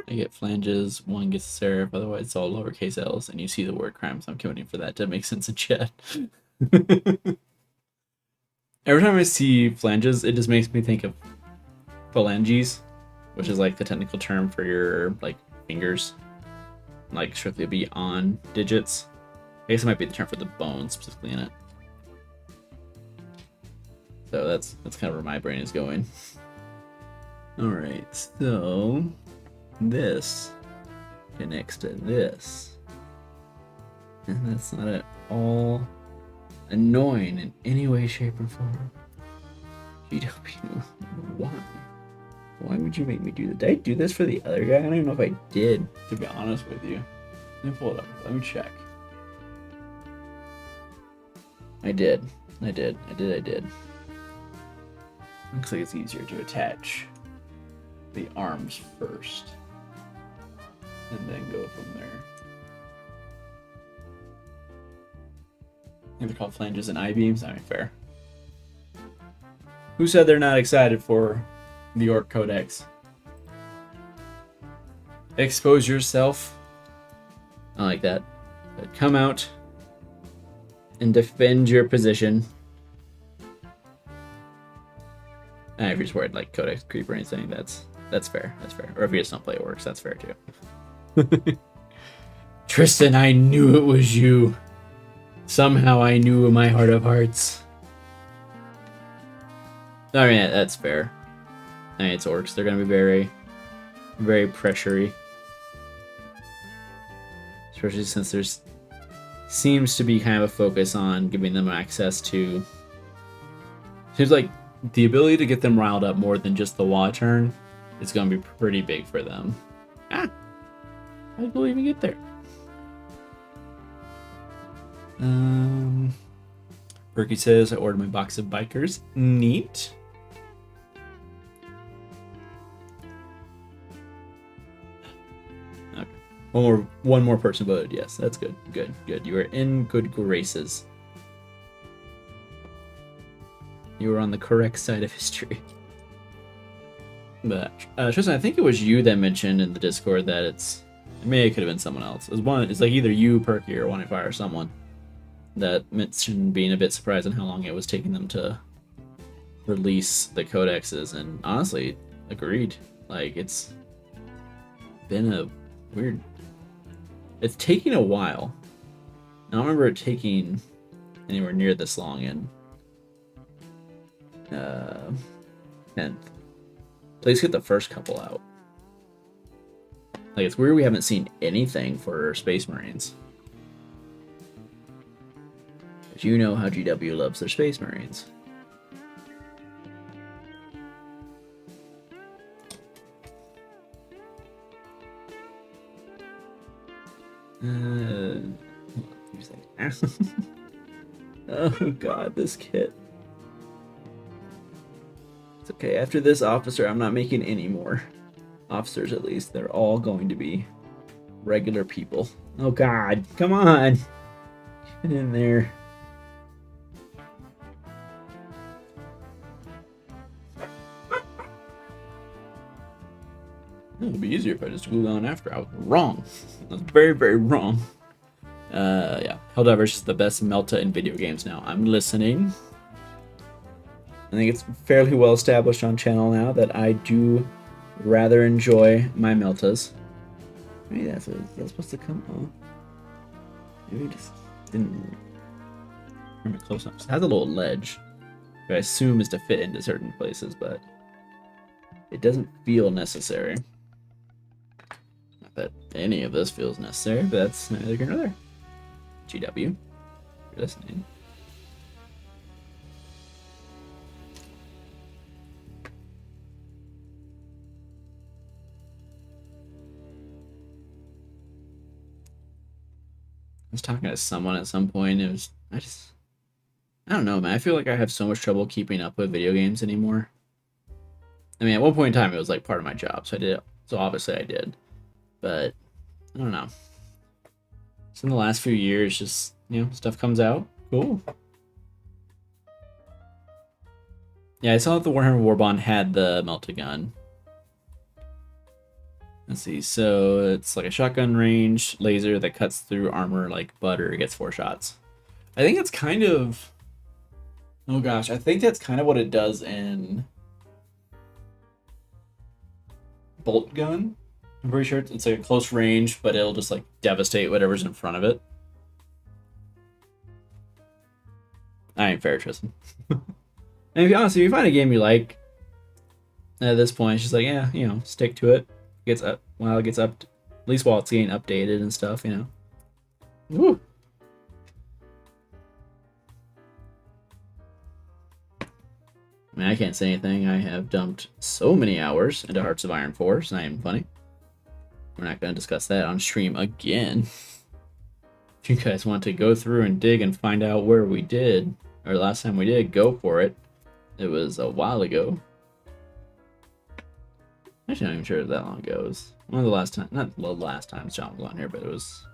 I get flanges, 1 gets a serif, otherwise it's all lowercase l's, and you see the word crime, so I'm committing for that to make sense in chat. Every time I see flanges, it just makes me think of phalanges, which is like the technical term for your like fingers, like strictly be on digits. I guess it might be the term for the bones specifically in it. So that's kind of where my brain is going. All right, so this connects to this, and that's not at all annoying in any way, shape, or form. GW, why? Why would you make me do that? Did I do this for the other guy? I don't even know if I did, to be honest with you. Let me pull it up. Let me check. I did. I did. Looks like it's easier to attach the arms first. And then go from there. I think they're called flanges and I-beams. I mean, fair. Who said they're not excited for the Ork Codex? Expose yourself. I like that. But come out and defend your position. And if you're just worried like Codex creep or anything, that's fair. That's fair. Or if you just don't play Orcs, that's fair too. Tristan, I knew it was you. Somehow I knew in my heart of hearts. I mean, that's fair. I mean, it's Orcs. They're going to be very, very pressury. Especially since there's seems to be kind of a focus on giving them access to... Seems like the ability to get them riled up more than just the Wa turn is going to be pretty big for them. Ah! How did we even get there? Berkey says, I ordered my box of bikers. Neat. Okay. One more person voted yes. That's good. Good. You are in good graces. You were on the correct side of history. But Tristan, I think it was you that mentioned in the Discord that it could have been someone else. It's like either you, Perky, or One Fire, or someone that mentioned being a bit surprised on how long it was taking them to release the codexes, and honestly, agreed. Like, it's been a weird... It's taking a while. I don't remember it taking anywhere near this long in 10th. At least get the first couple out. Like, it's weird we haven't seen anything for Space Marines. But you know how GW loves their Space Marines. Oh god, this kit. It's okay, after this officer, I'm not making any more officers, at least. They're all going to be regular people. Oh god, come on! Get in there. It would be easier if I just glued on after. I was wrong. I was very, very wrong. Yeah. Helldivers is the best Melta in video games now. I'm listening. I think it's fairly well established on channel now that I do rather enjoy my Meltas. Maybe that's supposed to come on. Maybe it just didn't remember close enough. It has a little ledge, which I assume is to fit into certain places, but it doesn't feel necessary. Not that any of this feels necessary, but that's neither here nor there. GW, you're listening. I was talking to someone at some point. I don't know, man. I feel like I have so much trouble keeping up with video games anymore. I mean, at one point in time, it was like part of my job, so I did. So obviously, I did. But I don't know. Just in the last few years, just stuff comes out. Cool. Yeah, I saw that the Warhammer Warbond had the Meltagun. Let's see. So it's like a shotgun range laser that cuts through armor like butter. It gets 4 shots. I think it's kind of... Oh gosh, I think that's kind of what it does in Bolt Gun. I'm pretty sure it's like a close range, but it'll just like devastate whatever's in front of it. I ain't fair, Tristan. And if you honestly, if you find a game you like, at this point, it's just like, yeah, stick to it. Gets up while it gets up, at least while it's getting updated and stuff, Woo. I mean, I can't say anything. I have dumped so many hours into Hearts of Iron 4. It's not even funny. We're not going to discuss that on stream again. If you guys want to go through and dig and find out where we did, or last time we did, go for it. It was a while ago. Actually, I'm not even sure that long ago. It was one of the last times, not the last times John was on here, but it was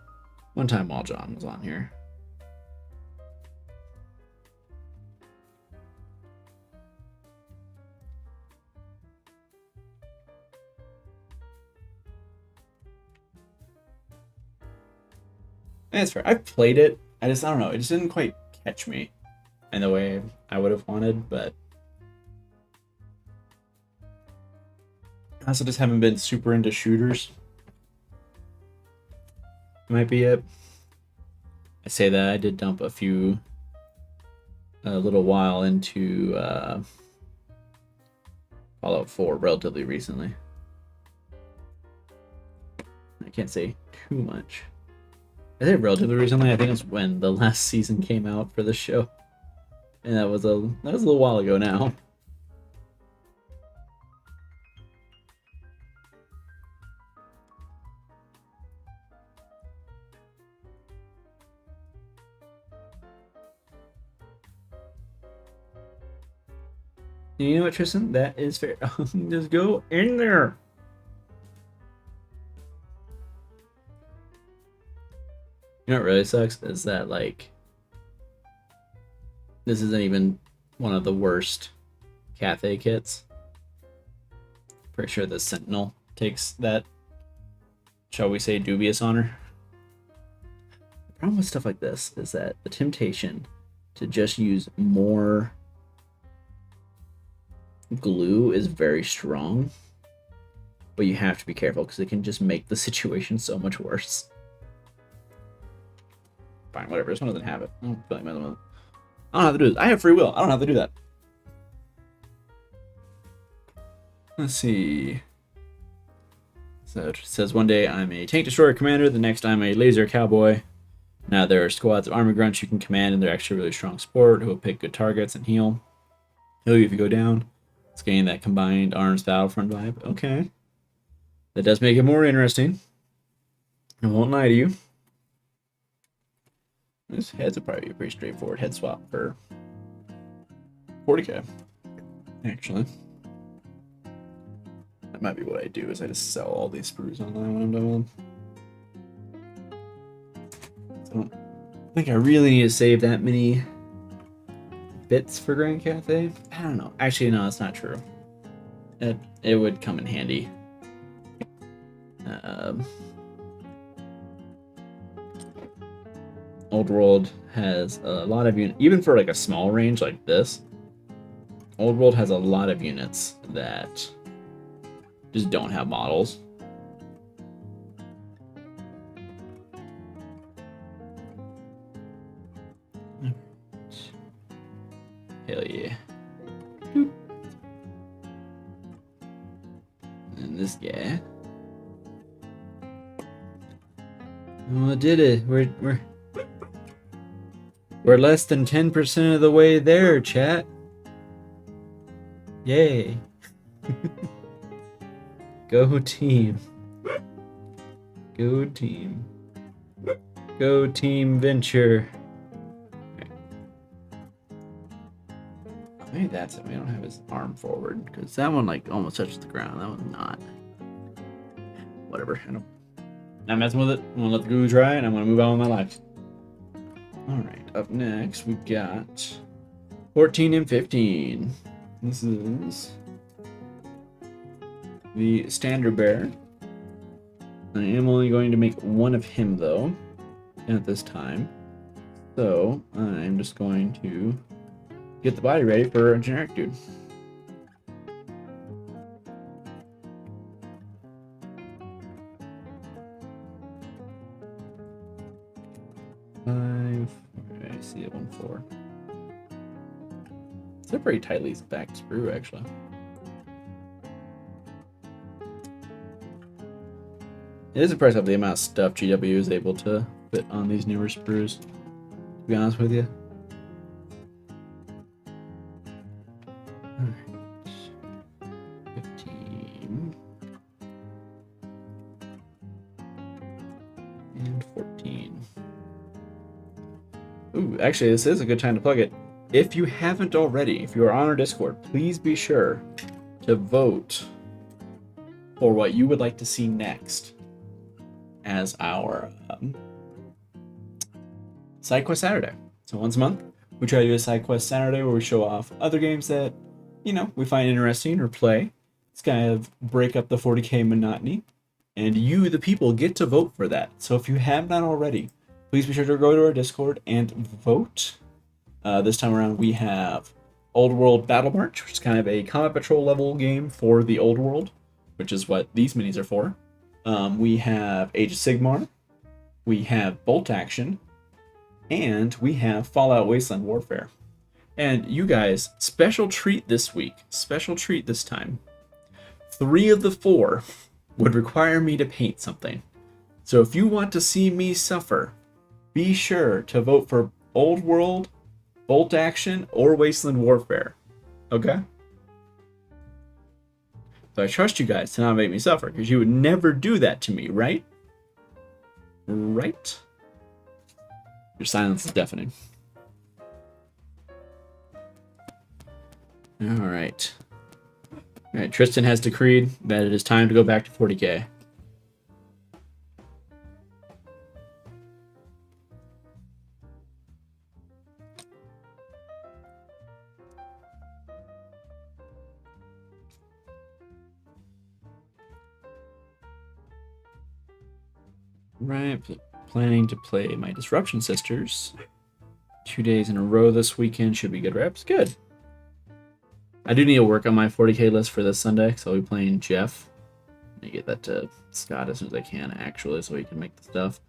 one time while John was on here. That's fair. I've played it. I don't know. It just didn't quite catch me in the way I would have wanted, but I also just haven't been super into shooters. Might be it. I say that I did dump a little while into Fallout 4 relatively recently. I can't say too much. I think relatively recently. I think it's when the last season came out for the show, and that was a little while ago now. You know what, Tristan? That is fair. Just go in there. You know what really sucks is that, like, this isn't even one of the worst Cathay kits. Pretty sure the Sentinel takes that, shall we say, dubious honor. The problem with stuff like this is that the temptation to just use more glue is very strong, but you have to be careful because it can just make the situation so much worse. Fine, whatever. This one doesn't have it. I don't feel like I don't have to do this. I have free will. I don't have to do that. Let's see. So it says one day I'm a tank destroyer commander, the next I'm a laser cowboy. Now there are squads of army grunts you can command, and they're actually really strong support who will pick good targets and heal you if you go down. It's getting that combined arms battlefront vibe. Okay. That does make it more interesting. I won't lie to you. This heads would probably be a pretty straightforward head swap for 40k. Actually. That might be what I do, is I just sell all these sprues online when I'm done. So I don't think I really need to save that many bits for Grand Cathay. I don't know. Actually, no, that's not true. It would come in handy. Old World has a lot of units, even for like a small range like this. Old World has a lot of units that just don't have models. Hell yeah. Boop. And this guy. Oh, I did it. We're less than 10% of the way there, chat. Yay. Go team. Go team. Go team venture. Maybe that's it. We don't have his arm forward, because that one like almost touches the ground. That one's not. Whatever. I'm not messing with it. I'm gonna let the glue dry, and I'm gonna move on with my life. All right. Up next, we got 14 and 15. This is the standard bearer. I am only going to make one of him though at this time, so I'm just going to get the body ready for a generic dude. I see it 1-4. It's a pretty tightly backed sprue, actually. It is impressive the amount of stuff GW is able to fit on these newer sprues, to be honest with you. Alright. Ooh, actually, this is a good time to plug it. If you haven't already, if you are on our Discord, please be sure to vote for what you would like to see next as our Side Quest Saturday. So once a month, we try to do a Side Quest Saturday where we show off other games that, we find interesting or play. It's kind of break up the 40k monotony. And you, the people, get to vote for that. So if you have not already, please be sure to go to our Discord and vote. This time around, we have Old World Battle March, which is kind of a combat patrol level game for the Old World, which is what these minis are for. We have Age of Sigmar. We have Bolt Action. And we have Fallout Wasteland Warfare. And you guys, special treat this week. Special treat this time. 3 of the 4 would require me to paint something. So if you want to see me suffer, be sure to vote for Old World, Bolt Action, or Wasteland Warfare. Okay? So I trust you guys to not make me suffer, because you would never do that to me, right? Right? Your silence is deafening. Alright. Alright, Tristan has decreed that it is time to go back to 40k. Right, planning to play my Disruption Sisters. 2 days in a row this weekend should be good reps. Good. I do need to work on my 40k list for this Sunday, because I'll be playing Jeff. Let me get that to Scott as soon as I can, actually, so he can make the stuff.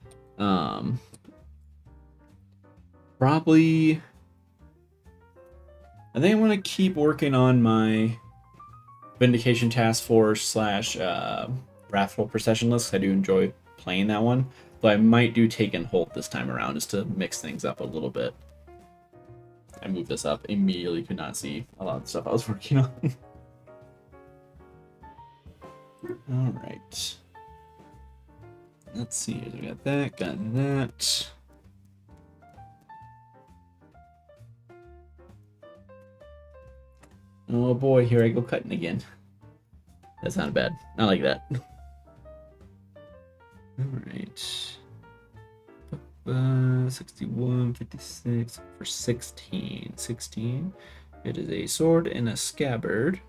Probably... I think I want to keep working on my Vindication Task Force / Wrathful Procession list. I do enjoy playing that one. But I might do Take and Hold this time around, just to mix things up a little bit. I moved this up, immediately could not see a lot of the stuff I was working on. Alright. Let's see, we got that. Oh boy, here I go cutting again. That sounded bad. Not like that. Alright. 61, 56 for 16. 16. It is a sword and a scabbard.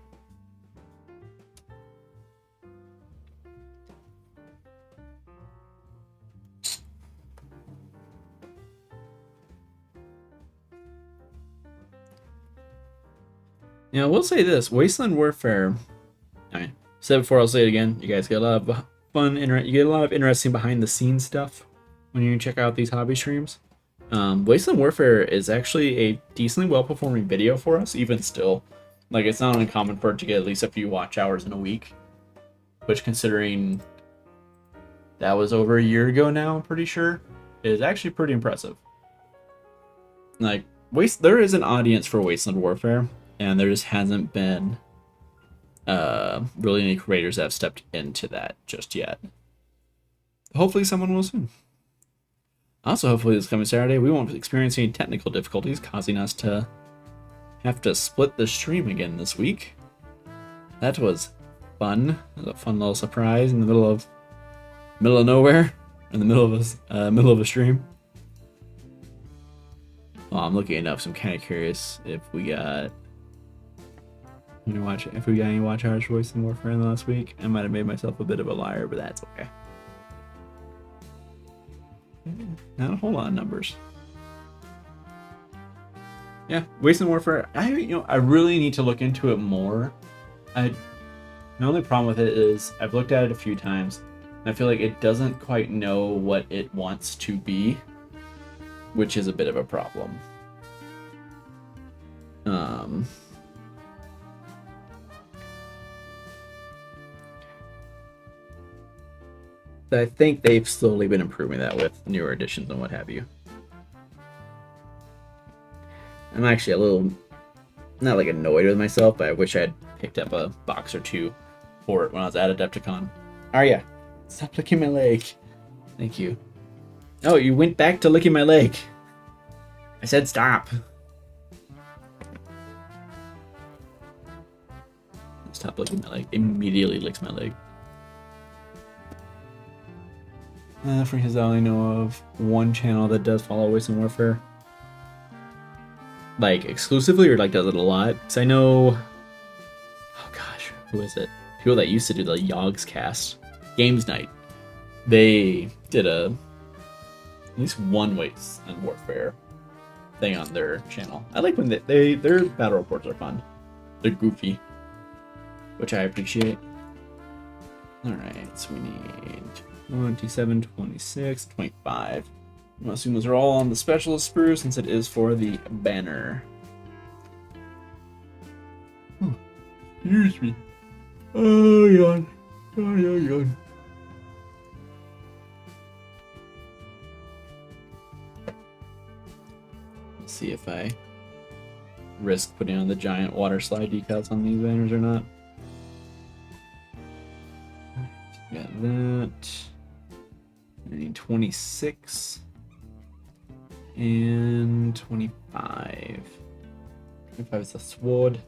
Now, I will say this: Wasteland Warfare. I said before, I'll say it again. You guys get a lot of fun, you get a lot of interesting behind-the-scenes stuff when you check out these hobby streams. Wasteland Warfare is actually a decently well-performing video for us, even still. Like, it's not uncommon for it to get at least a few watch hours in a week. Which, considering that was over a year ago now, I'm pretty sure, is actually pretty impressive. Like, there is an audience for Wasteland Warfare, and there just hasn't been really any creators that have stepped into that just yet. Hopefully someone will soon. Also, hopefully this coming Saturday, we won't experience any technical difficulties causing us to have to split the stream again this week. That was fun. It was a fun little surprise in the middle of nowhere, in the middle of a stream. Well, I'm looking it up, so I'm kind of curious if we got any watch hours for Wasteland Warfare in the last week. I might have made myself a bit of a liar, but that's okay. Not a whole lot of numbers. Yeah, Wasteland Warfare. I really need to look into it more. My only problem with it is I've looked at it a few times, and I feel like it doesn't quite know what it wants to be, which is a bit of a problem. I think they've slowly been improving that with newer editions and what have you. I'm actually a little, not like annoyed with myself, but I wish I had picked up a box or two for it when I was at Adepticon. Arya, stop licking my leg. Thank you. Oh, you went back to licking my leg. I said stop. Stop licking my leg. Immediately licks my leg. For his, I only know of one channel that does follow Waste and Warfare. Like, exclusively, or like does it a lot? Because I know... Oh gosh, who is it? People that used to do the Yogs cast. Games Night. They did at least one Waste and Warfare thing on their channel. I like when their battle reports are fun. They're goofy. Which I appreciate. Alright, so we need 27, 26, 25. I'm gonna assume those are all on the specialist sprue since it is for the banner. Oh, excuse me. Oh, yawn. Oh, yawn. Let's see if I risk putting on the giant water slide decals on these banners or not. Got that. I need 26 and 25. 25 is the sword.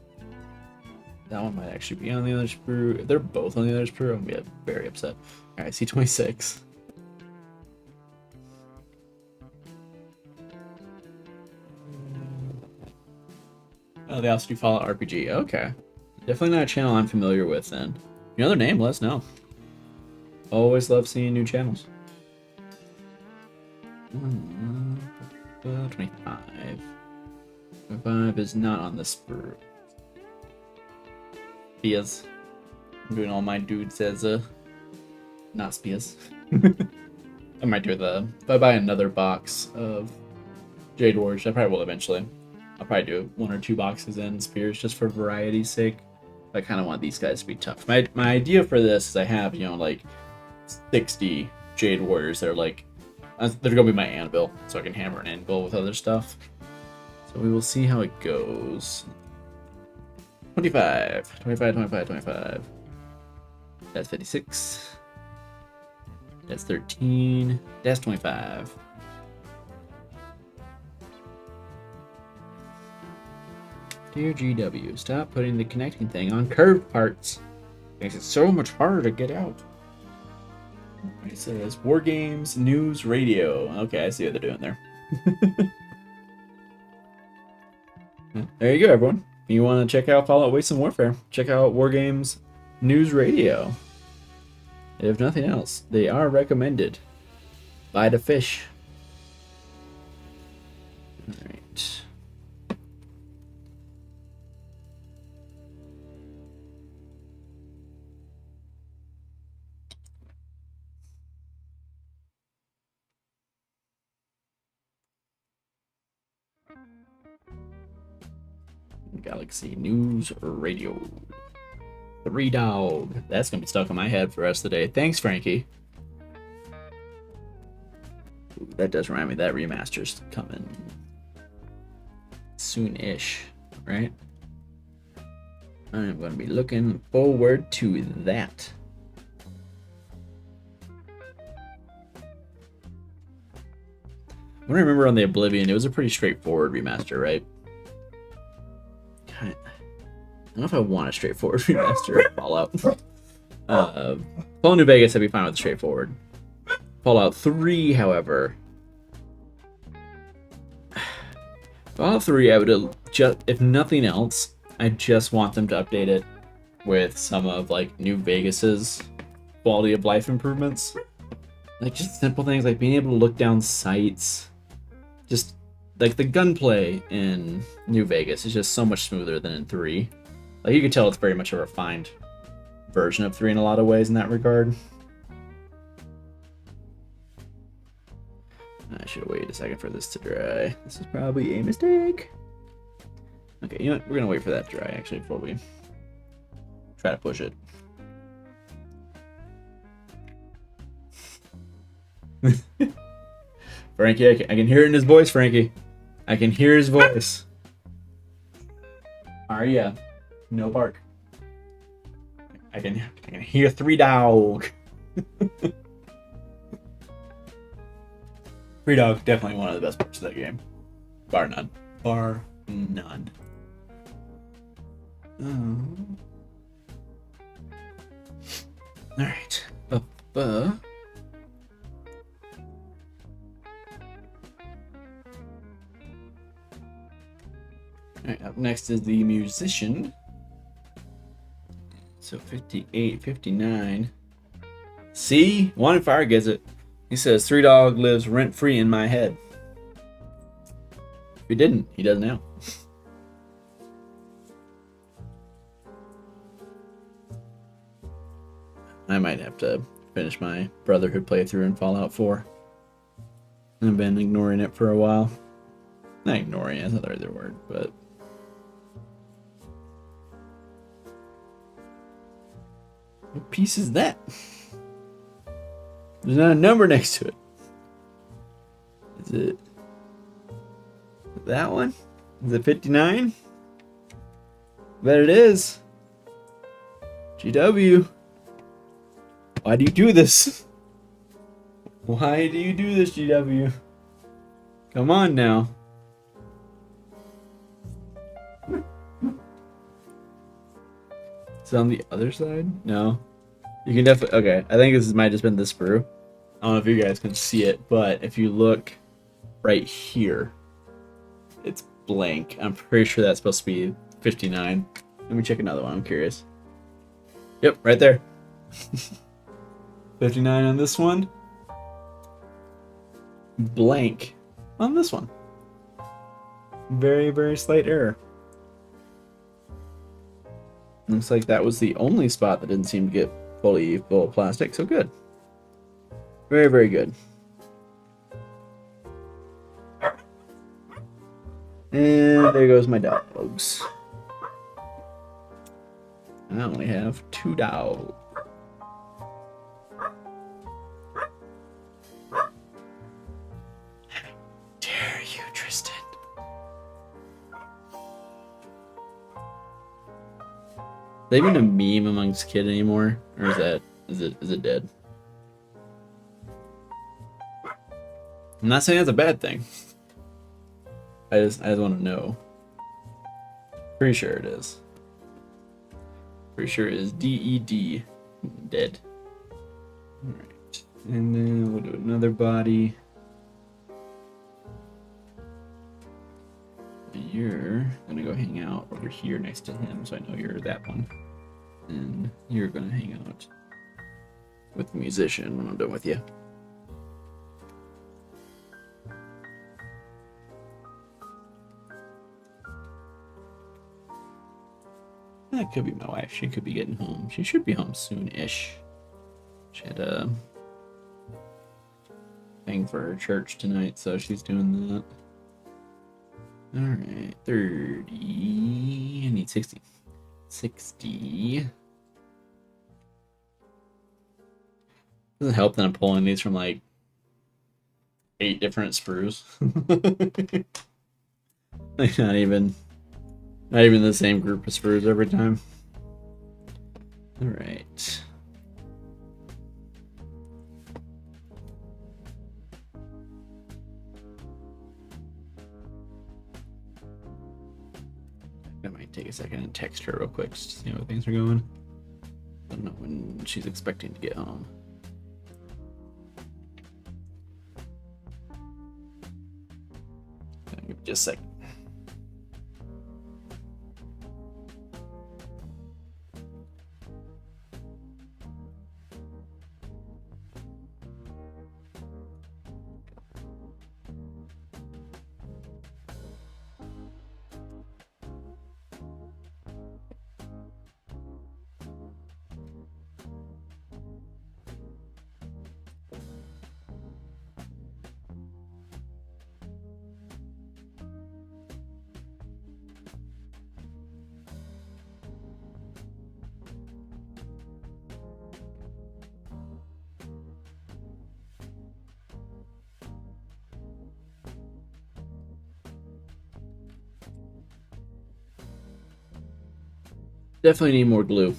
That one might actually be on the other sprue. If they're both on the other sprue, I'm gonna be very upset. Alright, I see 26. Oh, they also do follow RPG. Okay. Definitely not a channel I'm familiar with then. If you know their name, let us know. Always love seeing new channels. 25. 25 is not on the sprue. Spears. I'm doing all my dudes as not spears. I might do if I buy another box of Jade Warriors, I probably will eventually. I'll probably do 1 or 2 boxes in spears just for variety's sake. I kind of want these guys to be tough. My idea for this is I have, like 60 Jade Warriors that are like, they're gonna be my anvil, so I can hammer an anvil with other stuff. So we will see how it goes. 25, 25, 25, 25. That's 56. That's 13. That's 25. Dear GW, stop putting the connecting thing on curved parts. Makes it so much harder to get out. It says War Games News Radio. Okay, I see what they're doing there. There you go, everyone. If you want to check out Fallout Waste and Warfare, check out War Games News Radio. If nothing else, they are recommended by the fish. Alright. Galaxy News Radio. 3 Dog. That's gonna be stuck in my head for the rest of the day. Thanks, Frankie. Ooh, that does remind me that remaster's coming soon-ish, right? I'm gonna be looking forward to that. When I remember on the Oblivion, it was a pretty straightforward remaster, right? I don't know if I want a straightforward remaster of Fallout. Fallout New Vegas, I'd be fine with straightforward. Fallout 3, however. Fallout 3, I would just, if nothing else, I just want them to update it with some of like New Vegas's quality of life improvements. Like just simple things like being able to look down sights. Just like the gunplay in New Vegas is just so much smoother than in 3. Like you can tell it's very much a refined version of 3 in a lot of ways in that regard. I should have waited a second for this to dry. This is probably a mistake. Okay, you know what? We're gonna wait for that to dry actually before we try to push it. Frankie, I can hear it in his voice, Frankie. I can hear his voice. Arya, no bark. I can hear 3 Dog. 3 Dog, definitely one of the best parts of that game. Bar none. Bar none. All right. Alright, up next is the musician. So 58, 59. See? Wanted Fire gets it. He says, 3 Dog lives rent-free in my head. If he didn't, he does now. I might have to finish my Brotherhood playthrough in Fallout 4. I've been ignoring it for a while. Not ignoring it, that's not the right word, but... What piece is that? There's not a number next to it. Is it that one? Is it 59? Bet it is. GW. Why do you do this? Why do you do this, GW? Come on now. Is it on the other side? No. You can definitely... Okay, I think this might have just been the sprue. I don't know if you guys can see it, but if you look right here, it's blank. I'm pretty sure that's supposed to be 59. Let me check another one. I'm curious. Yep, right there. 59 on this one. Blank on this one. Very, very slight error. Looks like that was the only spot that didn't seem to get fully full of plastic, so good. Very, very good. And there goes my dogs. I only have 2 dogs. Dare you, Tristan? Is that even a meme amongst kids anymore, or is it dead? I'm not saying that's a bad thing. I just want to know. Pretty sure it is. Pretty sure it is DED. Dead. Alright. And then we'll do another body. You're gonna go hang out over here next to him, so I know you're that one. And you're gonna hang out with the musician when I'm done with you. That could be my wife. She could be getting home. She should be home soon-ish. She had a thing for her church tonight, so she's doing that. Alright, 30. I need 60. 60. Doesn't help that I'm pulling these from like 8 different sprues. Like not even the same group of sprues every time. Alright. I might take a second and text her real quick just to see how things are going. I don't know when she's expecting to get home. Give me just a second. Definitely need more glue.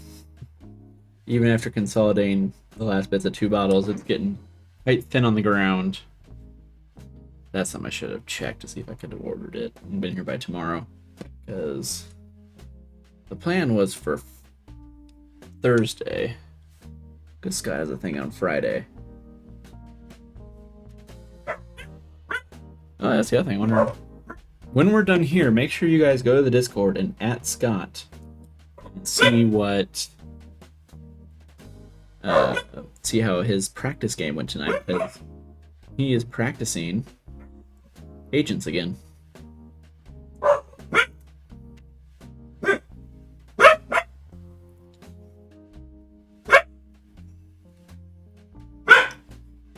Even after consolidating the last bits of 2 bottles, it's getting quite thin on the ground. That's something I should have checked to see if I could have ordered it and been here by tomorrow. Because the plan was for Thursday. Because Sky has a thing on Friday. Oh, that's the other thing. I wonder, when we're done here, make sure you guys go to the Discord and at Scott and see what, see how his practice game went tonight. Because he is practicing agents again.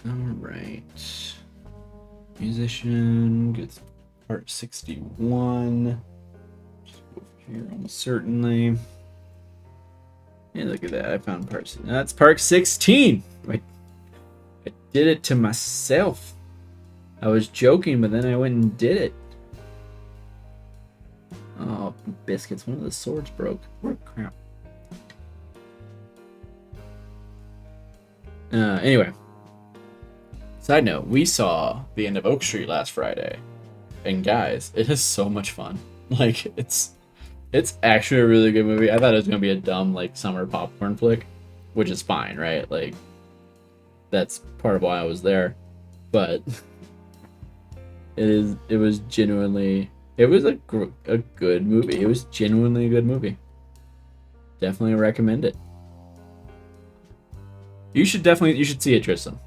Alright. Musician gets part 61. Just go over here almost certainly. Yeah, look at that. I found part. That's part 16. I did it to myself. I was joking, but then I went and did it. Oh, biscuits. One of the swords broke. What crap. Anyway. Side note, we saw the end of Oak Street last Friday. And guys, it is so much fun. Like, it's actually a really good movie. I thought it was going to be a dumb, like, summer popcorn flick. Which is fine, right? Like, that's part of why I was there. But it was genuinely, it was a good movie. It was genuinely a good movie. Definitely recommend it. You should see it, Tristan.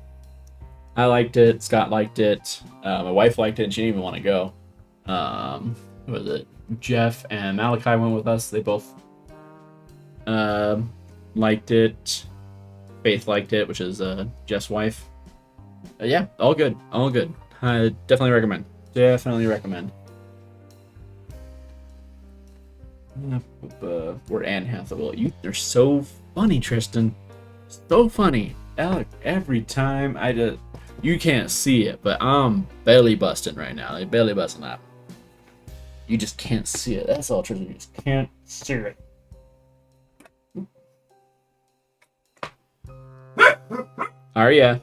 I liked it. Scott liked it. My wife liked it, and she didn't even want to go. Who was it? Jeff and Malachi went with us. They both liked it. Faith liked it, which is Jeff's wife. Yeah, all good. All good. I definitely recommend. Definitely recommend. We're Anne Hathaway. They're so funny, Tristan. So funny. Alec, every time you can't see it, but I'm belly busting right now. Like belly busting up. You just can't see it. That's all, Tristan. You just can't see it. Arya.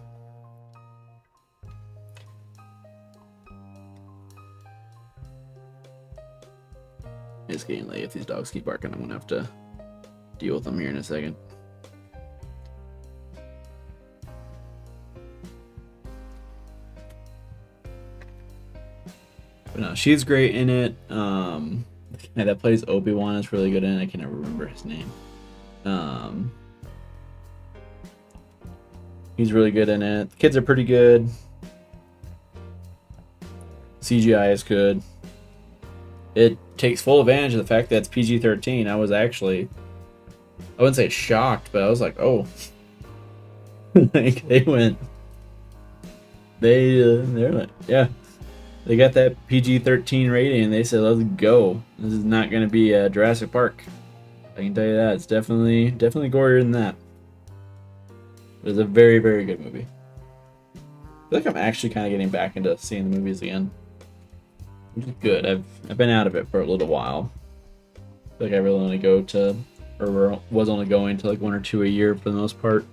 It's getting late. If these dogs keep barking, I'm gonna have to deal with them here in a second. But no, she's great in it. The guy that plays Obi-Wan is really good in it. I can never remember his name. He's really good in it. The kids are pretty good. CGI is good. It takes full advantage of the fact that it's PG-13. I was actually, I wouldn't say shocked, but I was like, oh. Like, they're like, yeah. They got that PG-13 rating, and they said, let's go. This is not going to be Jurassic Park. I can tell you that. It's definitely gorier than that. It was a very, very good movie. I feel like I'm actually kind of getting back into seeing the movies again. Which is good. I've been out of it for a little while. I feel like I really only go to, or was only going to like 1 or 2 a year for the most part.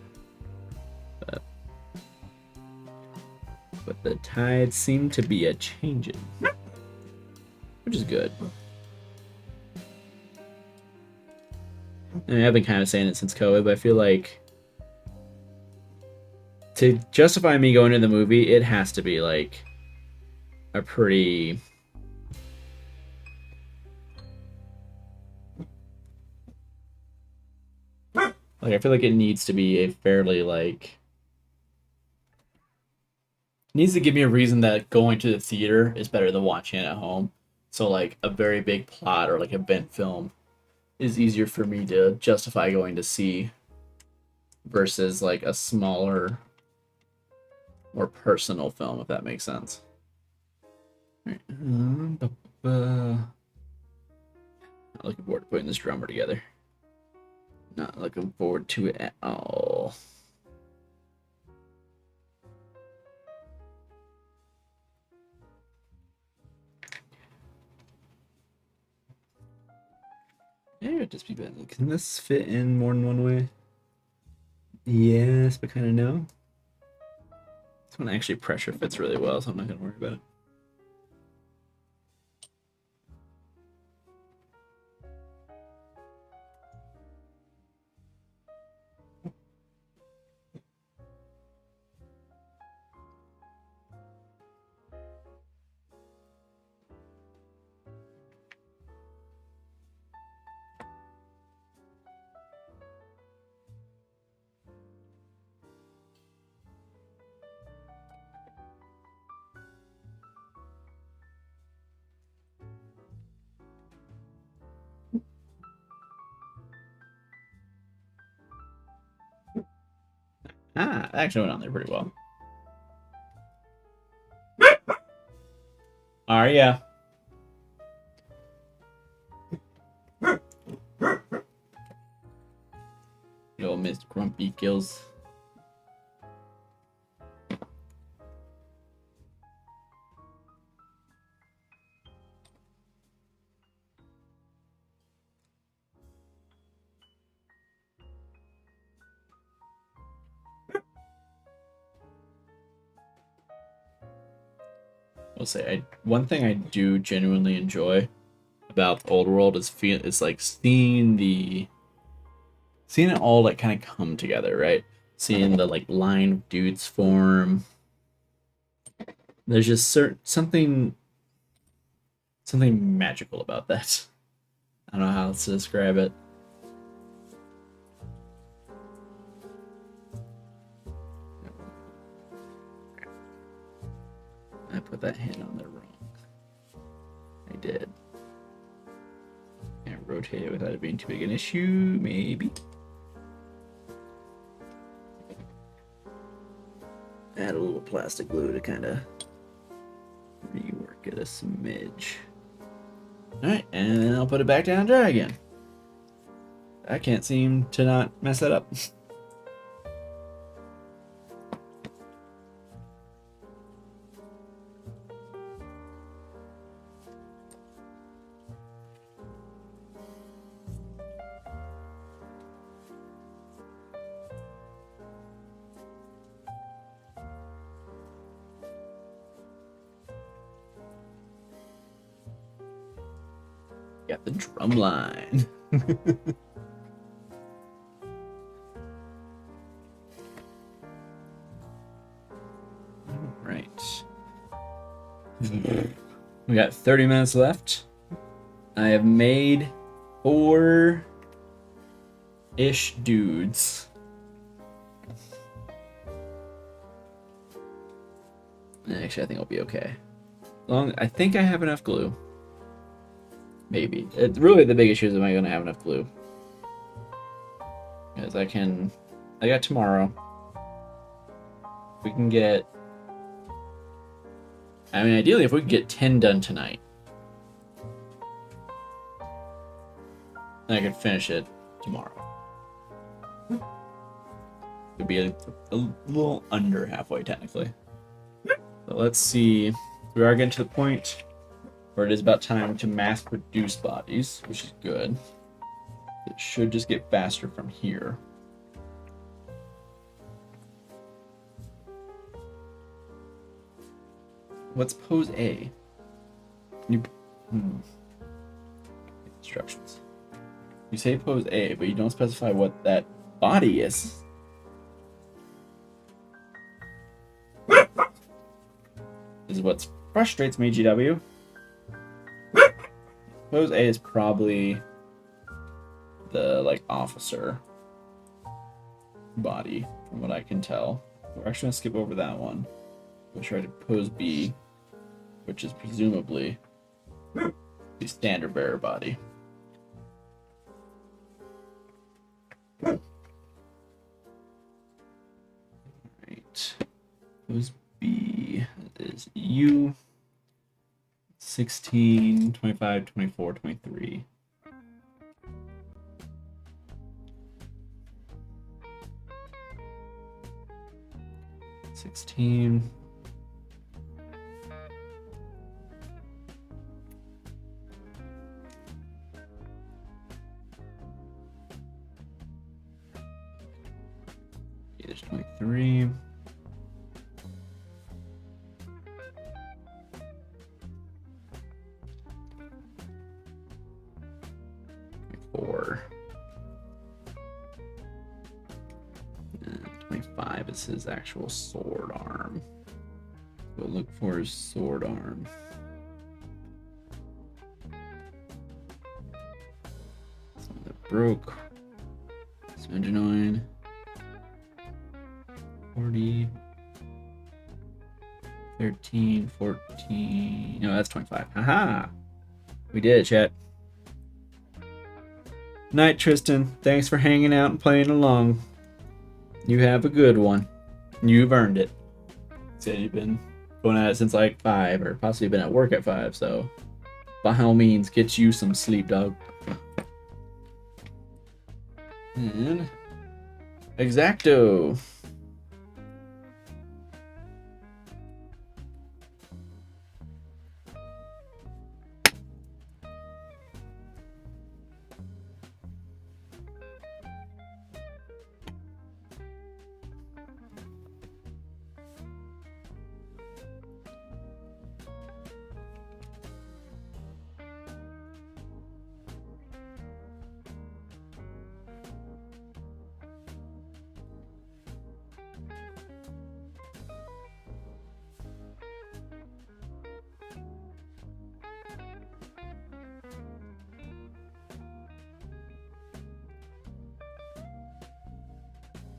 But the tides seem to be a-changing. Which is good. I mean, I've been kind of saying it since COVID, but I feel like to justify me going to the movie, it has to be like a pretty... Like, I feel like it needs to be a fairly, like... needs to give me a reason that going to the theater is better than watching it at home. So, like, a very big plot or, like, event film is easier for me to justify going to see versus, like, a smaller, more personal film, if that makes sense. Right. Not looking forward to putting this drummer together. Not looking forward to it at all. Yeah, it'd just be bad. Can this fit in more than one way? Yes, but kind of no. This one actually pressure fits really well, so I'm not gonna worry about it. Ah, that actually went on there pretty well. Arya. Yo, Miss Grumpy Gills. I'll say, one thing I do genuinely enjoy about the old world is like seeing it all like kind of come together, right? Seeing the like line of dudes form. There's just something magical about that. I don't know how else to describe it. I put that hand on there wrong. I did. And rotate it without it being too big an issue, maybe. Add a little plastic glue to kind of rework it a smidge. Alright, and then I'll put it back down dry again. I can't seem to not mess that up. Got the drum line. Right. We got 30 minutes left. I have made 4-ish dudes. Actually, I think I'll be okay. I think I have enough glue. Maybe. It's really the big issue is, am I going to have enough glue? Because I got tomorrow. We can get... I mean, ideally, if we could get 10 done tonight, then I could finish it tomorrow. It'd be a little under halfway, technically. So let's see. We are getting to the point where it is about time to mass produce bodies, which is good. It should just get faster from here. What's pose A? Instructions. You say pose A, but you don't specify what that body is. This is what frustrates me, GW. Pose A is probably the like officer body, from what I can tell. We're actually gonna skip over that one. We'll try to pose B, which is presumably the standard bearer body. Right. Pose B is U. 16, 25, 24, 23. $16. There's 23. 4. And 25 is his actual sword arm. So look for his sword arm. Some that broke. Some genuine. 40. 13, 14. No, that's 25. Haha! We did it, chat. Night, Tristan. Thanks for hanging out and playing along. You have a good one. You've earned it. So you've been going at it since like 5, or possibly been at work at 5, so by all means, get you some sleep, dog. And Exacto.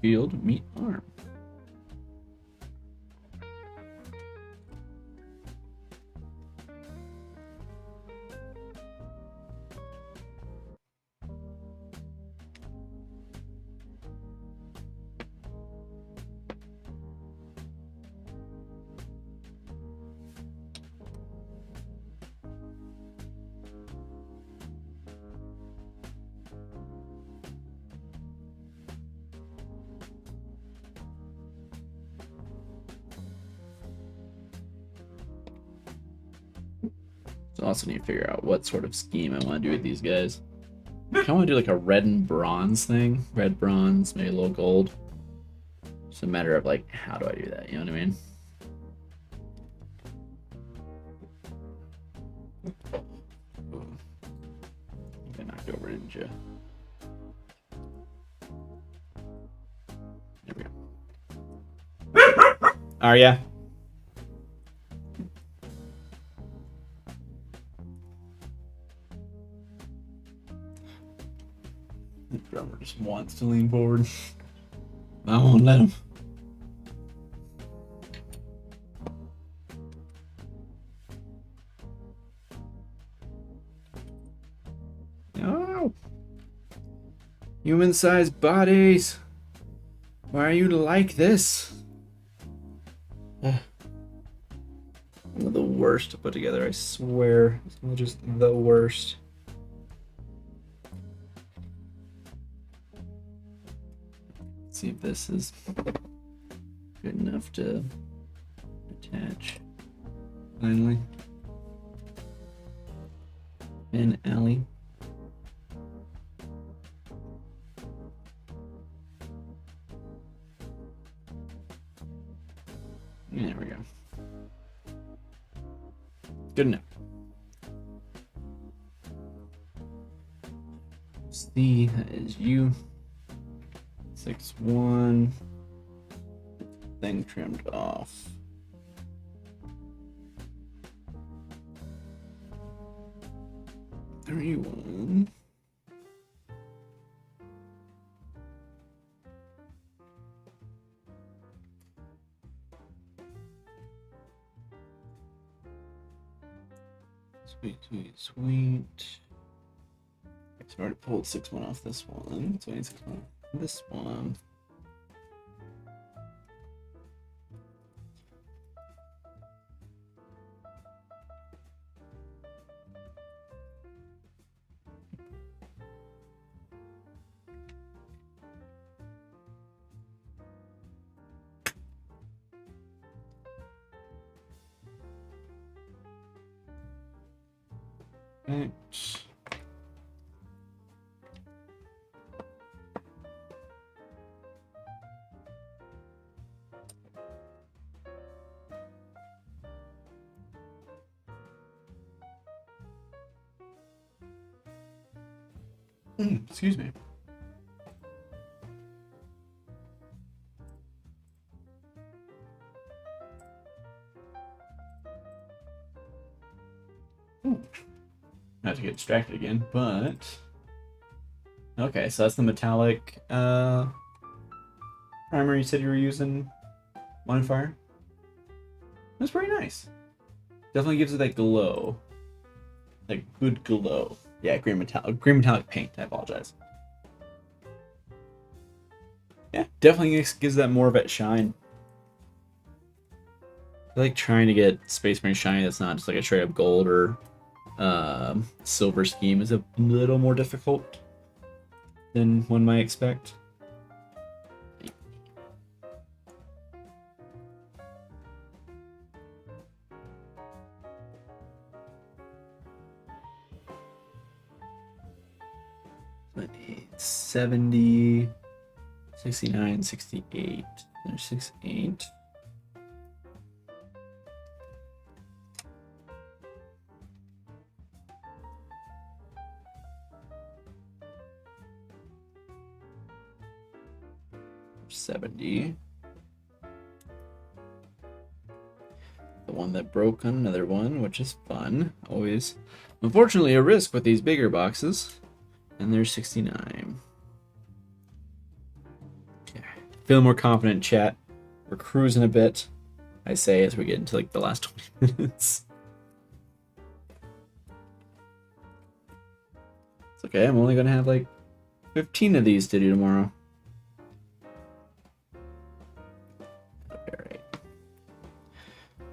Field meet arm. So I also need to figure out what sort of scheme I want to do with these guys. I kind of want to do like a red and bronze thing. Red, bronze, maybe a little gold. It's a matter of like, how do I do that? You know what I mean? I knocked over, didn't you? There we go. Are ya? The drummer just wants to lean forward. I won't let him. Oh! Human-sized bodies! Why are you like this? One of the worst to put together, I swear. It's just the worst. See if this is good enough to attach. Finally. And alley. There we go. Good enough. C, that is you. 6-1. Thing trimmed off. $31. Sweet, sweet, sweet. So I already pulled 6-1 off this one. So I need 6-1 off this one. Right. Excuse me. Not to get distracted again, but okay, so that's the metallic primer you said you were using on fire. That's pretty nice. Definitely gives it that glow, like good glow. Yeah, green metallic paint. I apologize. Yeah, definitely gives that more of that shine. I like trying to get Space Marine shiny that's not just like a straight up gold or silver scheme is a little more difficult than one might expect. I need 70, 69, 68. There's 68. $70. The one that broke on another one, which is fun. Always, unfortunately, a risk with these bigger boxes. And there's 69. Okay. Feeling more confident, chat. We're cruising a bit, I say, as we get into like the last 20 minutes. It's okay, I'm only gonna have like 15 of these to do tomorrow. Okay, right.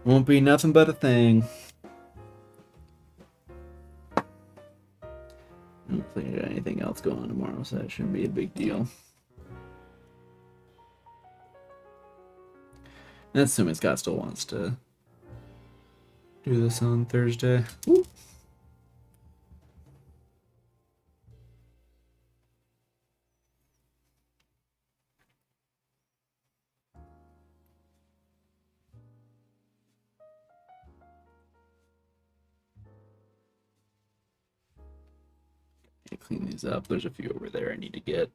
Won't be nothing but a thing. I don't think I got anything else going on tomorrow, so that shouldn't be a big deal. And assuming Scott still wants to do this on Thursday. Woo. Clean these up. There's a few over there I need to get.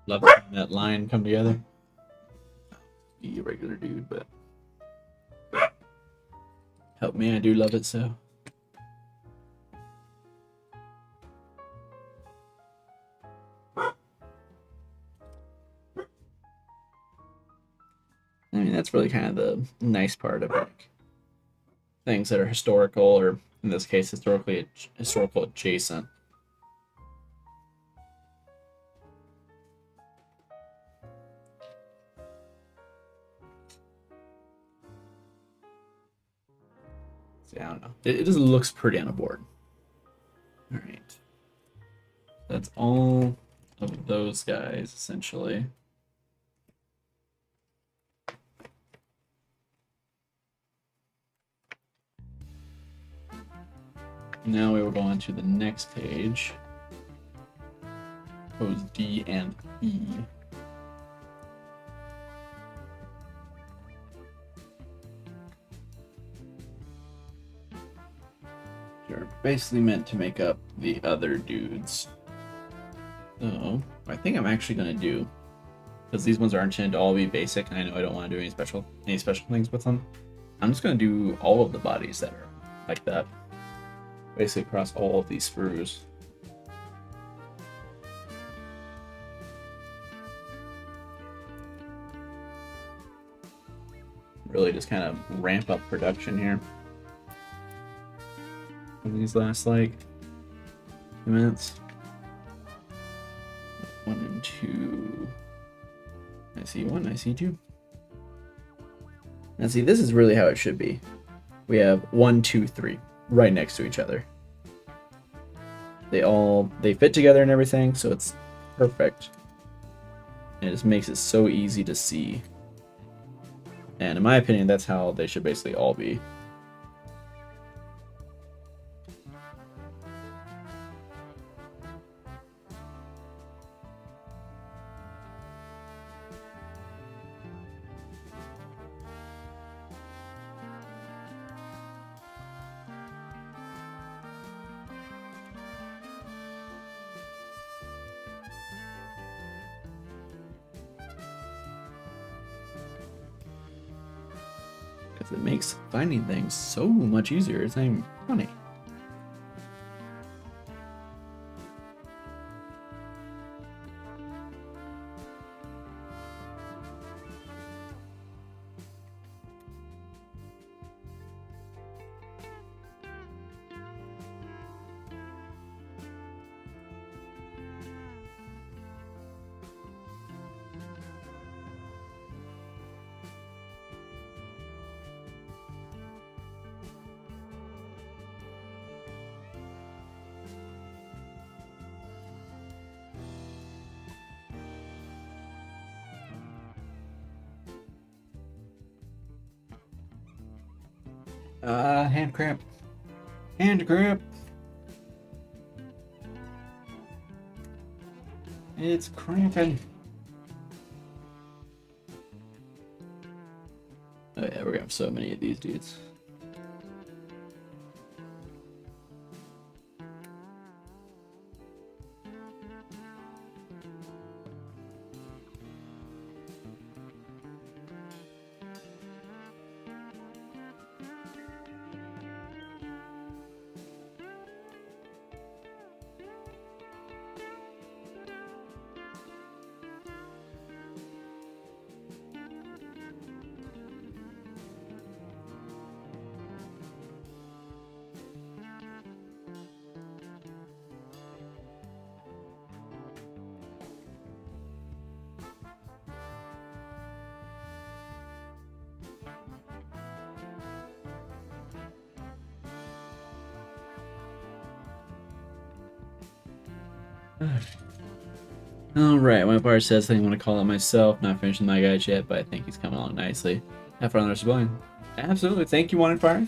Love seeing that line come together. Be a regular dude, but help me, I do love it so. I mean, that's really kind of the nice part of like things that are historical, or in this case, historical adjacent. I don't know. It just looks pretty on a board. All right. That's all of those guys, essentially. Now we will go on to the next page. Pose D and E. They're basically meant to make up the other dudes. So, I think I'm actually going to do, because these ones are intended to all be basic, and I know I don't want to do any special things with them. I'm just going to do all of the bodies that are like that. Basically across all of these sprues. Really just kind of ramp up production here. And these last like 2 minutes. 1 and 2. I see 1, I see 2. And see, this is really how it should be. We have 1, 2, 3 right next to each other. They fit together and everything, so it's perfect. And it just makes it so easy to see. And in my opinion, that's how they should basically all be. Because it makes finding things so much easier. It's not even funny. Hand cramp. Hand cramp. It's cramping. Oh yeah, we're gonna have so many of these dudes. Alright, my part says I want to call it myself. Not finishing my guide yet, but I think he's coming along nicely. Have fun on the rest of the Absolutely. Thank you, One Fire.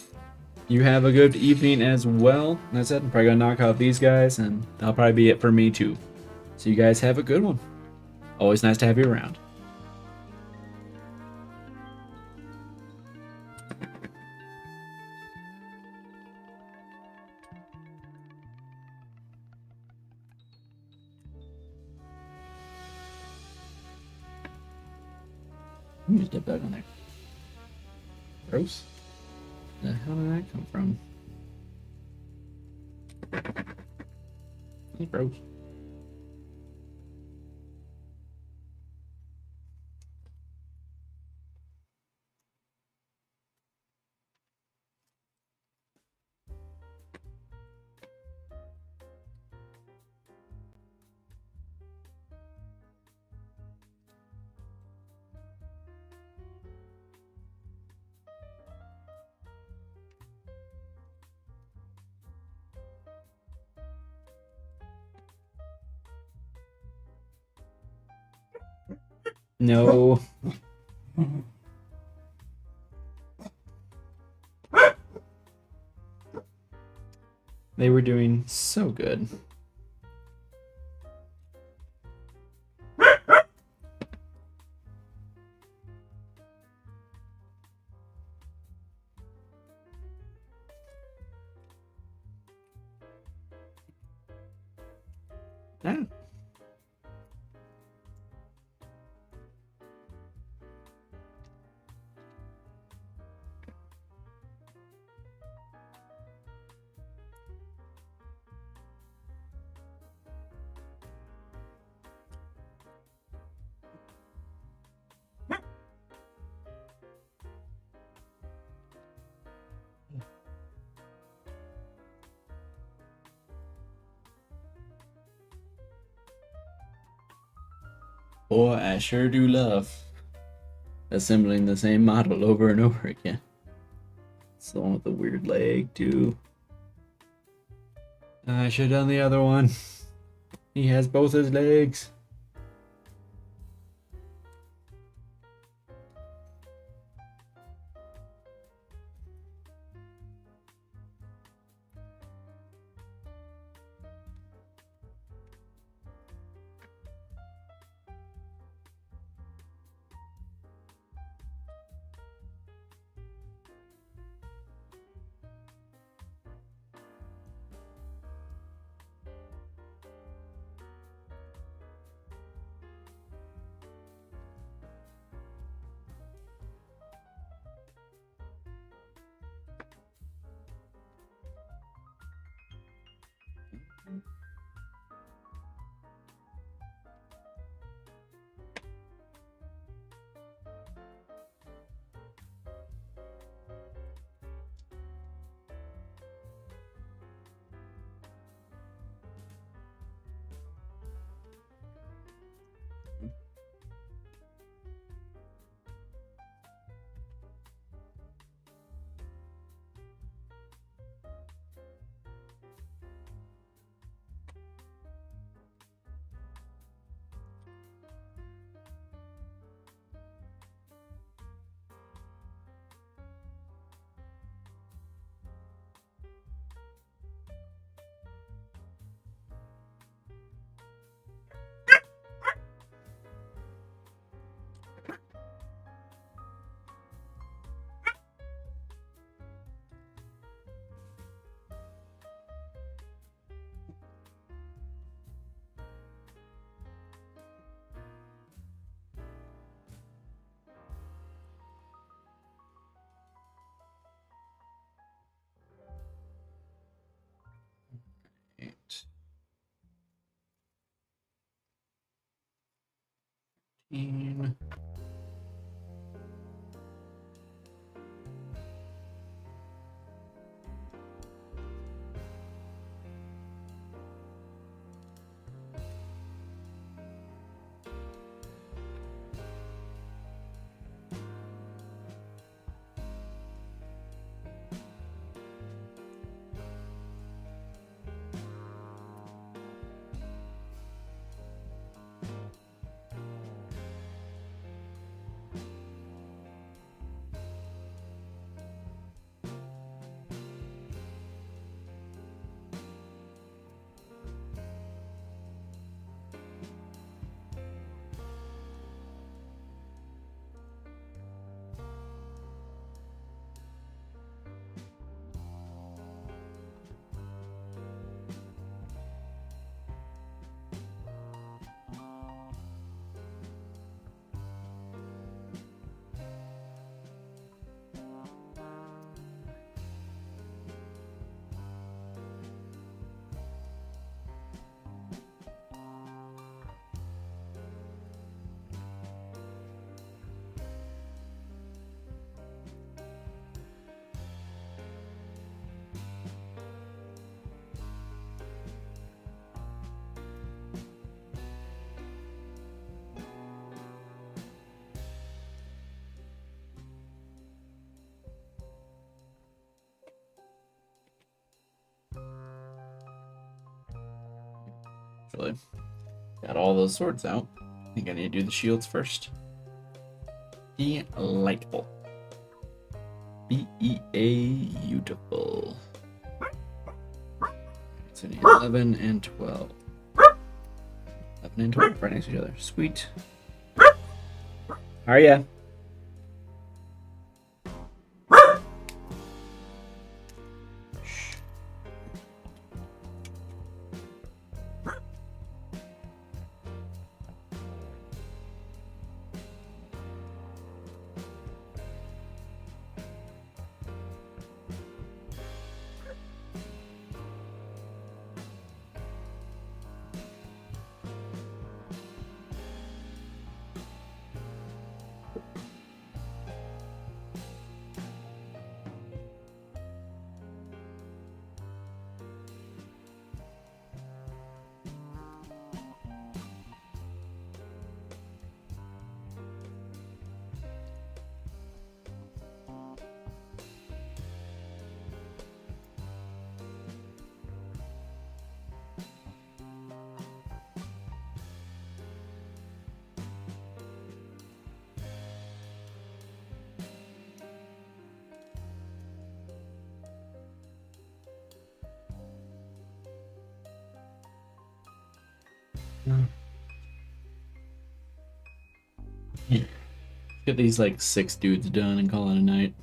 You have a good evening as well. That's it. I'm probably going to knock out these guys, and that'll probably be it for me, too. So you guys have a good one. Always nice to have you around. Let me just dip that in there. Gross. The hell did that come from? That's gross. No. They were doing so good. Ah. Boy, I sure do love assembling the same model over and over again. It's the one with the weird leg, too. I should have done the other one. He has both his legs. Eight. 15. Actually, got all those swords out. I think I need to do the shields first. Delightful. Beautiful. So 11 and 12. 11 and 12 right next to each other. Sweet. How are ya? Get these like 6 dudes done and call it a night.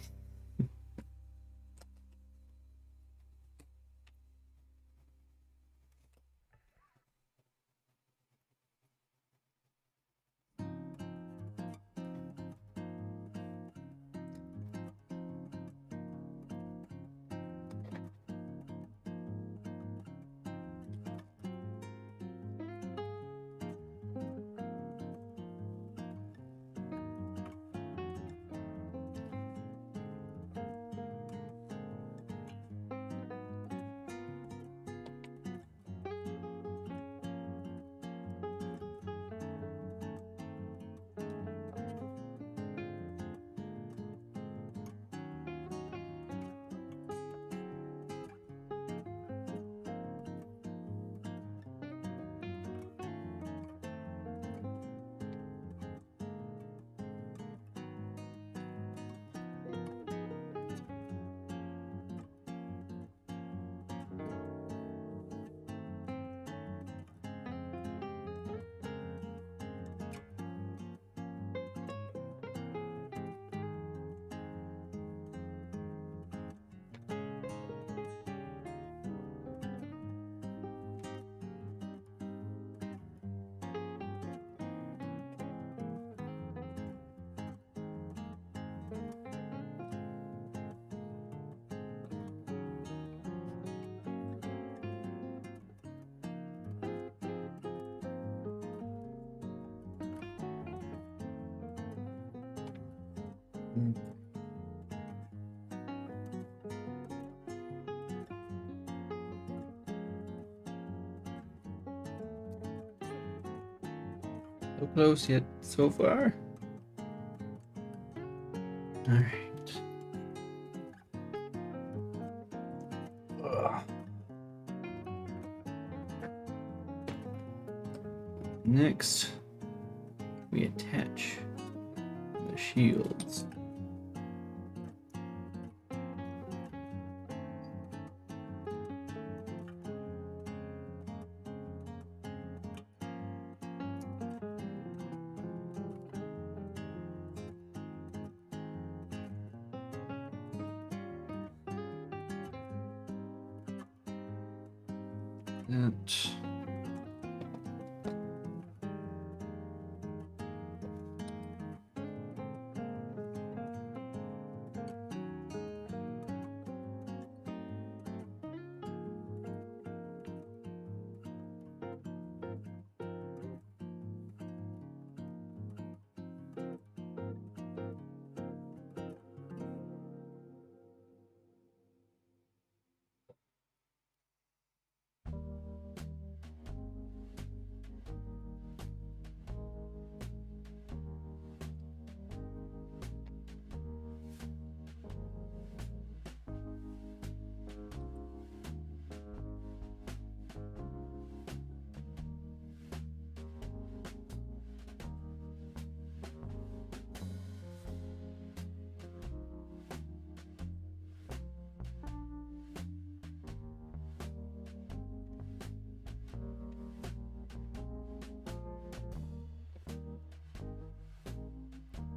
So close yet so far. All right. Ugh. Next, we attach the shields. That.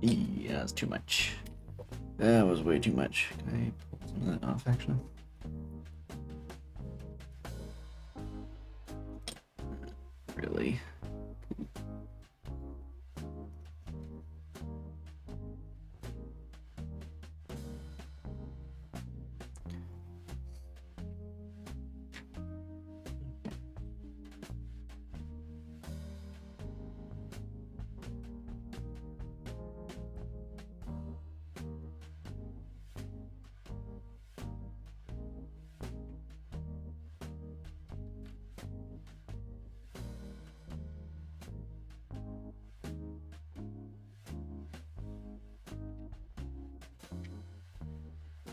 Yeah, that's too much. That was way too much. Can I pull some of that off, actually? Really?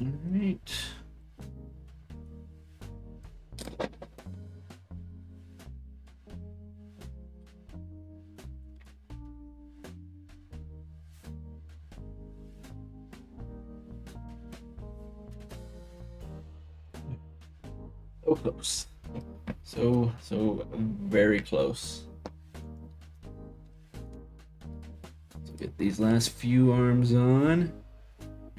All right. So close. So very close. these last few arms on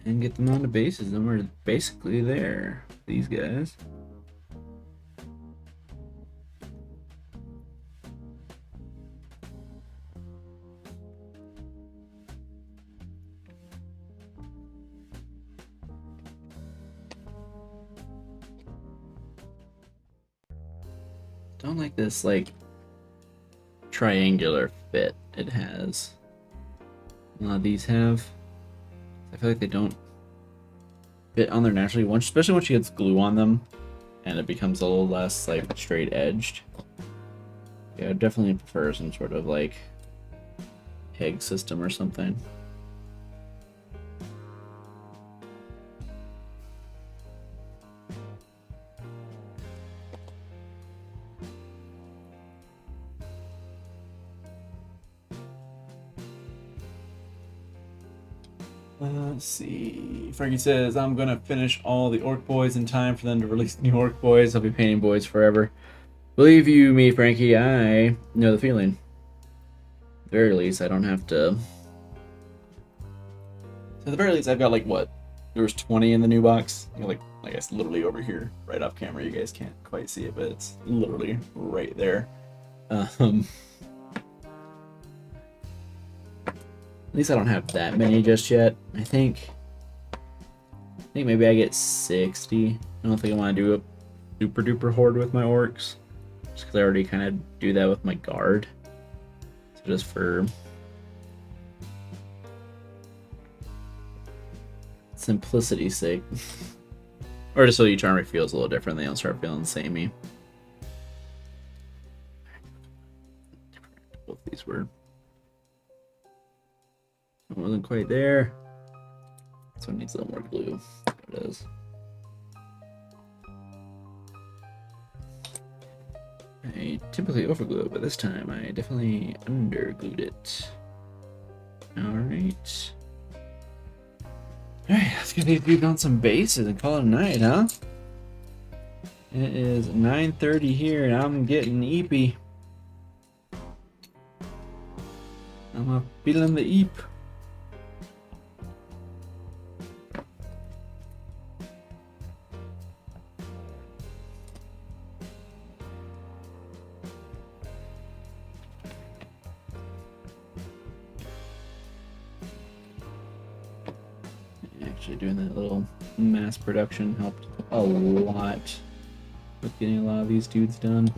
and get them onto bases, and we're basically there. These guys. Don't like this like triangular fit it has. A lot of these have. I feel like they don't fit on there naturally, especially once she gets glue on them and it becomes a little less like straight edged. Yeah, I definitely prefer some sort of like peg system or something. Let's see. Frankie says, I'm gonna finish all the Ork Boys in time for them to release new Ork Boys. I'll be painting boys forever. Believe you me, Frankie, I know the feeling. At the very least, I don't have to... So at the very least, I've got like, what? There was 20 in the new box. You know, like I guess literally over here, right off camera. You guys can't quite see it, but it's literally right there. At least I don't have that many just yet. I think maybe I get 60. I don't think I want to do a super duper horde with my orcs, just because I already kind of do that with my guard. So just for simplicity's sake, or just so each army feels a little different, they don't start feeling samey. Both these were. It wasn't quite there. This one needs a little more glue. There it is. I typically overglue it, but this time I definitely underglued it. Alright. Alright, let's get these dudes on some bases and call it a night, huh? It is 9:30 here and I'm getting eepy. I'm feeling the eep. Actually doing that little mass production helped a lot with getting a lot of these dudes done.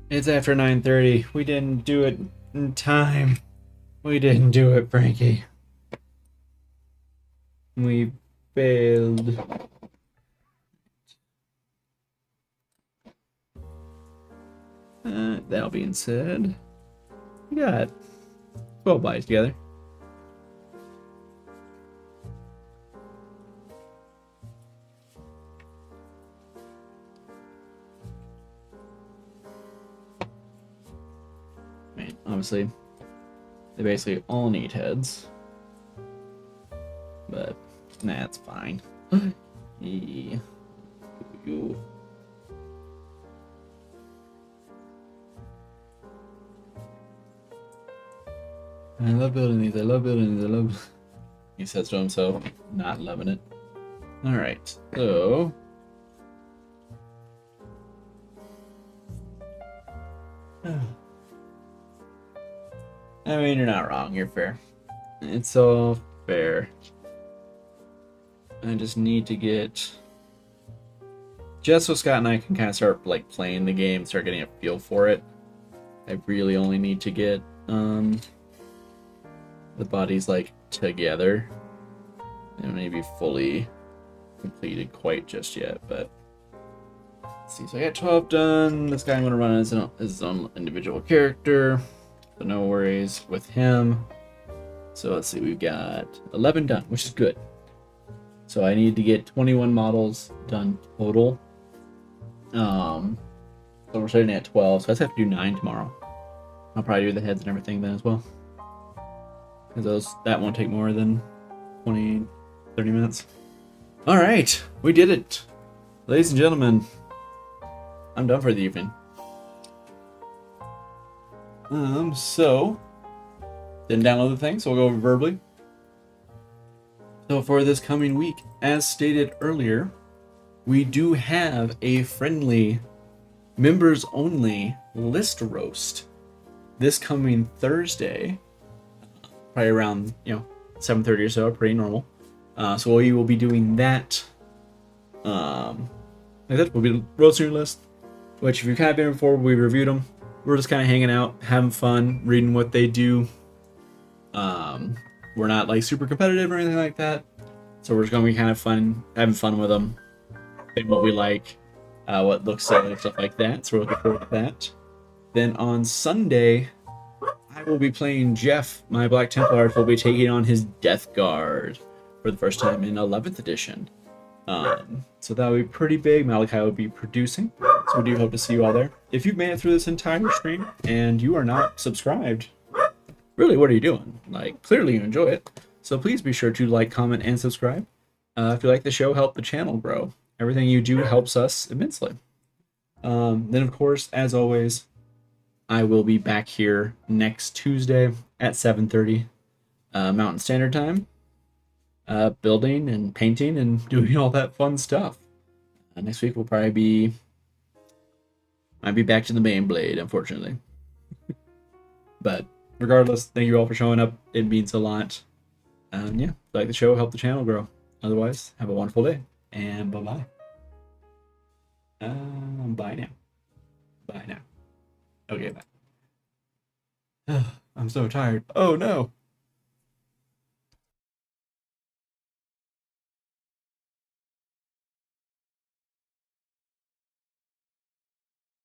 It's after 9:30. We didn't do it in time. We didn't do it, Frankie. We failed. That being said, we got 12 buys together. Obviously, they basically all need heads, but that's fine. Yeah. I love building these. I love building these. I love. He says to himself, not loving it. All right, so. I mean, you're not wrong. You're fair. It's all fair. I just need to get... Just so Scott and I can kind of start like playing the game, start getting a feel for it. I really only need to get the bodies like together. It may be fully completed quite just yet, but let's see. So I got 12 done. This guy I'm gonna run as his own individual character, so no worries with him. So let's see, we've got 11 done, which is good. So I need to get 21 models done total. So we're starting at 12, so I just have to do 9 tomorrow. I'll probably do the heads and everything then as well, because that won't take more than 20, 30 minutes. All right, we did it, ladies and gentlemen. I'm done for the evening. So didn't download the thing, so we'll go over verbally. So for this coming week, as stated earlier, we do have a friendly members only list roast this coming Thursday, probably around 7:30 or so, pretty normal. So we will be doing that. Like that, we'll be roasting your list, which if you've kind of been before, we reviewed them. We're just kind of hanging out, having fun, reading what they do. We're not like super competitive or anything like that, so we're just gonna be kind of fun, having fun with them, and what we like, what looks silly, stuff like that. So we're looking forward to that. Then on Sunday, I will be playing Jeff, my Black Templar, will be taking on his Death Guard for the first time in 11th edition. So that will be pretty big. Malachi will be producing, so we do hope to see you all there. If you've made it through this entire stream and you are not subscribed, really, what are you doing? Like, clearly you enjoy it. So please be sure to like, comment, and subscribe. If you like the show, help the channel grow. Everything you do helps us immensely. Then, of course, as always, I will be back here next Tuesday at 7:30 Mountain Standard Time, building and painting and doing all that fun stuff. Next week we'll probably might be back to the baneblade, unfortunately. But regardless, thank you all for showing up. It means a lot. Yeah, if you like the show, help the channel grow. Otherwise, have a wonderful day, and bye-bye. Bye now. Bye now. Okay, bye. I'm so tired. Oh no.